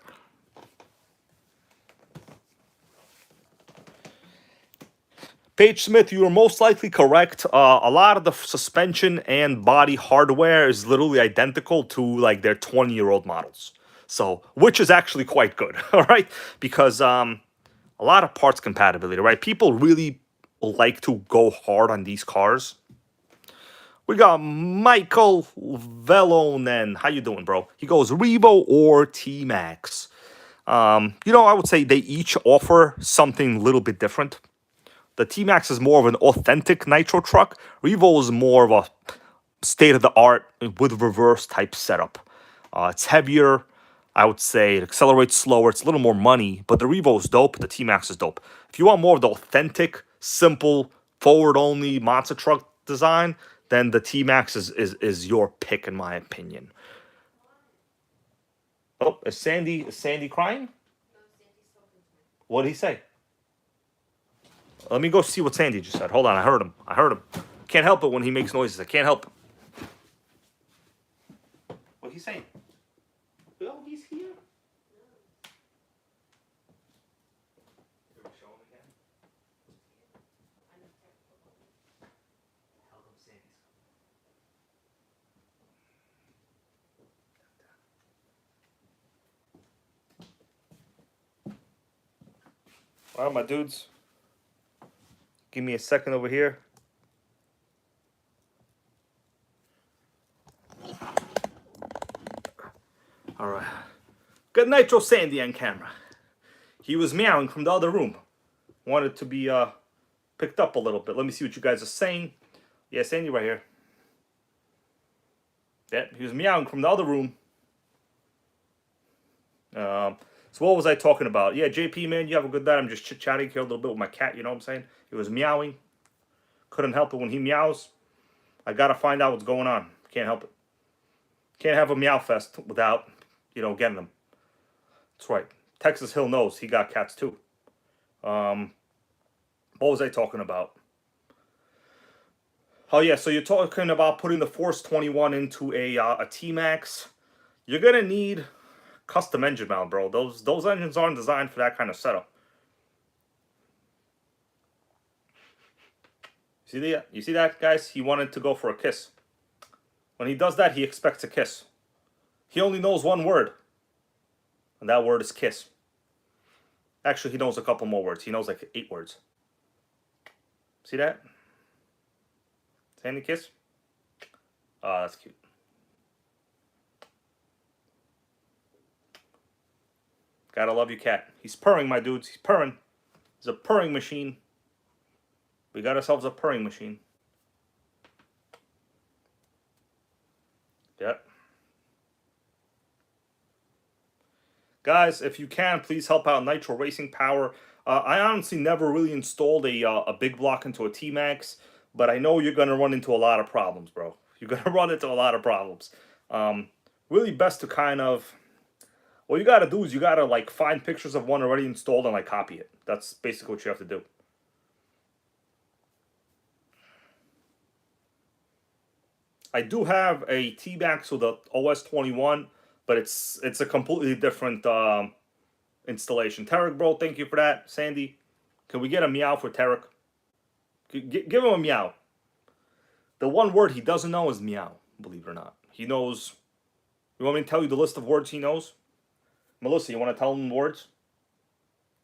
Paige Smith, you are most likely correct. A lot of the suspension and body hardware is literally identical to like their 20-year-old models. So, which is actually quite good, all right? Because a lot of parts compatibility, right? People really like to go hard on these cars. We got Michael Velonen. How you doing, bro? He goes, Revo or T-Max? I would say they each offer something a little bit different. The T-Max is more of an authentic nitro truck. Revo is more of a state-of-the-art with reverse type setup. It's heavier. I would say it accelerates slower. It's a little more money, but the Revo is dope. The T-Max is dope. If you want more of the authentic, simple, forward-only monster truck design, then the T-Max is your pick, in my opinion. Oh, is Sandy crying? What did he say? Let me go see what Sandy just said. Hold on, I heard him. Can't help it when he makes noises. I can't help it. What'd he say? Bill, he's here. Show him again. Tell him Sandy's All right, my dudes. Give me a second over here. All right. Good Nitro Sandy on camera. He was meowing from the other room. Wanted to be picked up a little bit. Let me see what you guys are saying. Yeah, Sandy right here. Yeah, he was meowing from the other room. So what was I talking about? Yeah, JP, man, you have a good night. I'm just chit-chatting here a little bit with my cat, you know what I'm saying? He was meowing. Couldn't help it when he meows. I gotta find out what's going on. Can't help it. Can't have a meow fest without, getting them. That's right. Texas Hill knows he got cats too. What was I talking about? Oh yeah, so you're talking about putting the Force 21 into a T-Max. You're gonna need custom engine mount, bro. Those engines aren't designed for that kind of setup. You see that, guys? He wanted to go for a kiss. When he does that, he expects a kiss. He only knows one word, and that word is kiss. Actually, he knows a couple more words. He knows like 8 words. See that? Sandy kiss? Oh, that's cute. Gotta love you, cat. He's purring, my dudes. He's purring. He's a purring machine. We got ourselves a purring machine. Yep. Guys, if you can, please help out Nitro Racing Power. I honestly never really installed a big block into a T-Max, but I know you're going to run into a lot of problems, bro. You're going to run into a lot of problems. Really best to kind of... What you got to do is you got to, like, find pictures of one already installed and, like, copy it. That's basically what you have to do. I do have a T-Max with the OS 21, but it's a completely different installation. Tarek, bro, thank you for that. Sandy, can we get a meow for Tarek? Give him a meow. The one word he doesn't know is meow, believe it or not. He knows... You want me to tell you the list of words he knows? Melissa, you want to tell him the words?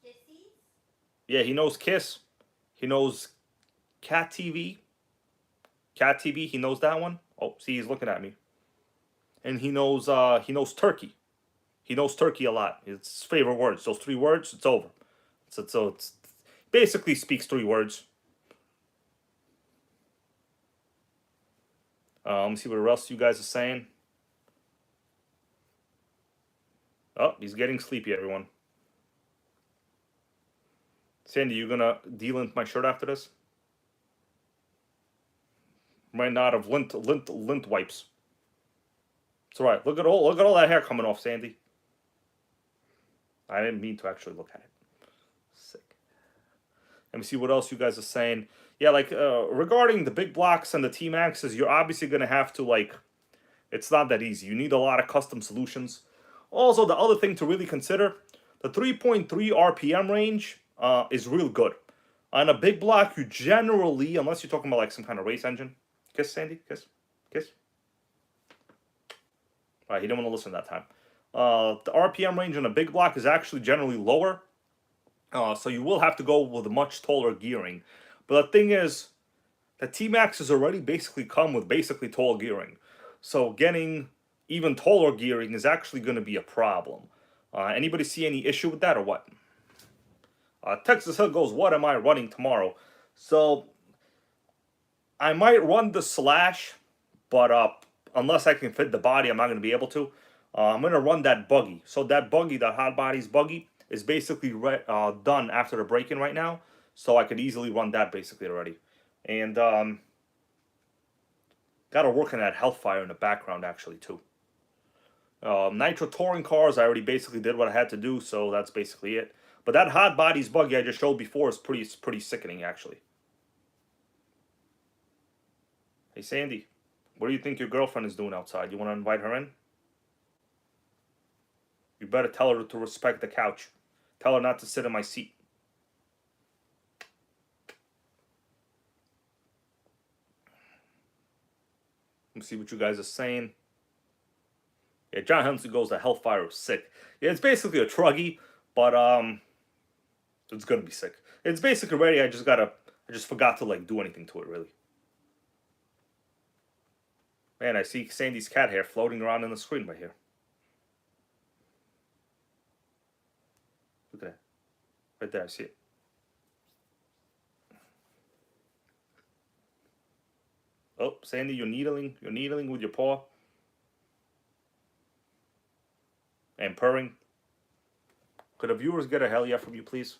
Kissy? Yeah, he knows kiss. He knows cat TV. Cat TV, he knows that one. Oh, see, he's looking at me. And he knows turkey. He knows turkey a lot. It's his favorite words. Those 3 words, it's over. So it's basically speaks 3 words. Let me see what else you guys are saying. Oh, he's getting sleepy, everyone. Sandy, you gonna de-lint my shirt after this? Might not have lint wipes. It's alright. Look at all that hair coming off, Sandy. I didn't mean to actually look at it. Sick. Let me see what else you guys are saying. Yeah, like regarding the big blocks and the T-Maxes, you're obviously gonna have to, like, it's not that easy. You need a lot of custom solutions. Also, the other thing to really consider, the 3.3 RPM range is real good. On a big block, you generally, unless you're talking about like some kind of race engine, kiss, Sandy, kiss, kiss. All right, he didn't want to listen that time. The RPM range on a big block is actually generally lower, so you will have to go with a much taller gearing. But the thing is, the T-Maxes already basically come with basically tall gearing. So getting even taller gearing is actually going to be a problem. Anybody see any issue with that or what? Texas Hill goes, what am I running tomorrow? So, I might run the Slash, but unless I can fit the body, I'm not going to be able to. I'm going to run that buggy. So that buggy, that Hot Bodies buggy, is basically done after the break-in right now. So I could easily run that basically already. And got to work on that Hellfire in the background actually too. Nitro touring cars, I already basically did what I had to do, so that's basically it. But that Hot Bodies buggy I just showed before is pretty sickening actually. Hey Sandy, what do you think your girlfriend is doing outside? You want to invite her in? You better tell her to respect the couch. Tell her not to sit in my seat. Let me see what you guys are saying. Yeah, John Hensley goes, the Hellfire was sick. Yeah, it's basically a truggy, but It's gonna be sick. It's basically ready. I just forgot to like do anything to it really. Man, I see Sandy's cat hair floating around in the screen right here. Look at that. Right there, I see it. Oh, Sandy, you're needling. You're needling with your paw. And purring. Could the viewers get a hell yeah from you, please?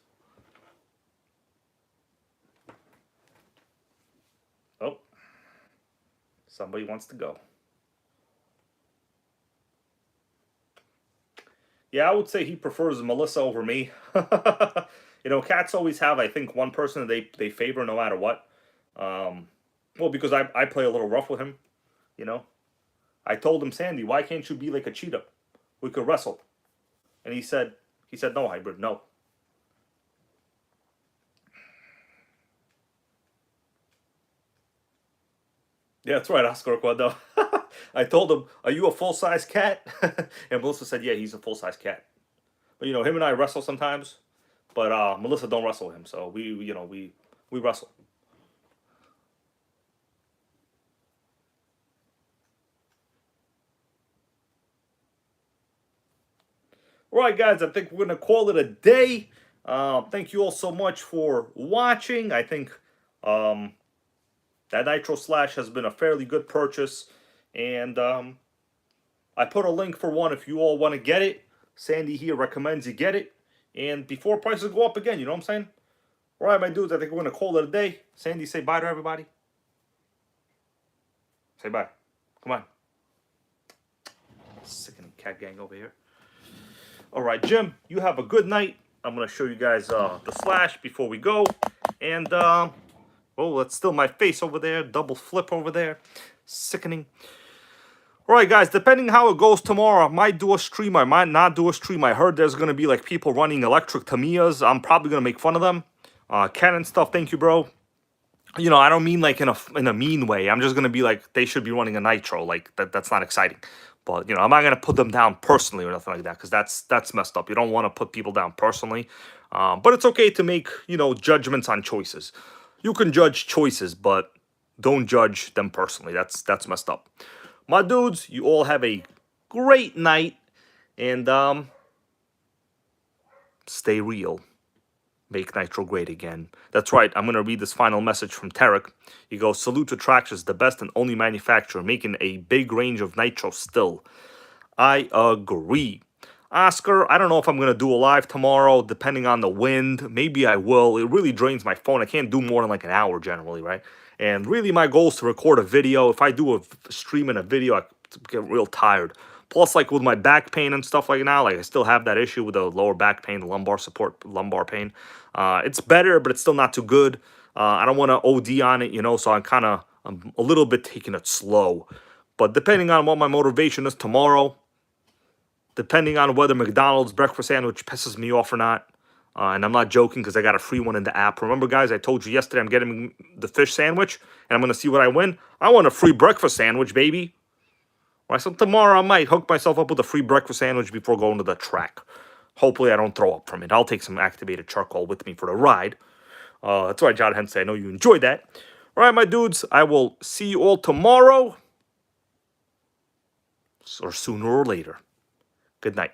Oh. Somebody wants to go. Yeah, I would say he prefers Melissa over me. You know, cats always have, I think, one person that they favor no matter what. Well, because I play a little rough with him, you know. I told him, Sandy, why can't you be like a cheetah? We could wrestle. And he said, no, hybrid, no. Yeah, that's right, Oscar Quado. I told him, are you a full-size cat? And Melissa said, yeah, he's a full-size cat. But, you know, him and I wrestle sometimes. But Melissa don't wrestle with him, so we wrestle. All right, guys, I think we're going to call it a day. Thank you all so much for watching. I think that Nitro Slash has been a fairly good purchase. And I put a link for one if you all want to get it. Sandy here recommends you get it. And before prices go up again, you know what I'm saying? All right, my dudes, I think we're going to call it a day. Sandy, say bye to everybody. Say bye. Come on. Sickening cat gang over here. All right, Jim, you have a good night. I'm going to show you guys the Slash before we go. And, oh, that's still my face over there. Double flip over there. Sickening. All right, guys, depending how it goes tomorrow, I might do a stream. I might not do a stream. I heard there's going to be, like, people running electric Tamiyas. I'm probably going to make fun of them. Canon stuff, thank you, bro. You know, I don't mean, like, in a mean way. I'm just going to be like, they should be running a Nitro. Like, that's not exciting. But, you know, I'm not going to put them down personally or nothing like that because that's messed up. You don't want to put people down personally. But it's okay to make, you know, judgments on choices. You can judge choices, but don't judge them personally. That's messed up. My dudes, you all have a great night. And stay real. Make Nitro great again. That's right, I'm going to read this final message from Tarek. He goes, salute to Traxxas, the best and only manufacturer making a big range of Nitro still. I agree. Oscar, I don't know if I'm going to do a live tomorrow, depending on the wind. Maybe I will. It really drains my phone. I can't do more than like an hour generally, right? And really my goal is to record a video. If I do a stream and a video, I get real tired. Plus, like with my back pain and stuff like now, like I still have that issue with the lower back pain, the lumbar pain. It's better, but it's still not too good. I don't want to OD on it, you know, so I'm a little bit taking it slow. But depending on what my motivation is tomorrow, depending on whether McDonald's breakfast sandwich pisses me off or not, and I'm not joking because I got a free one in the app. Remember, guys, I told you yesterday I'm getting the fish sandwich, and I'm going to see what I win. I want a free breakfast sandwich, baby. Right, so tomorrow I might hook myself up with a free breakfast sandwich before going to the track. Hopefully I don't throw up from it. I'll take some activated charcoal with me for the ride. That's right, John Hensley. I know you enjoyed that. All right, my dudes, I will see you all tomorrow. Or sooner or later. Good night.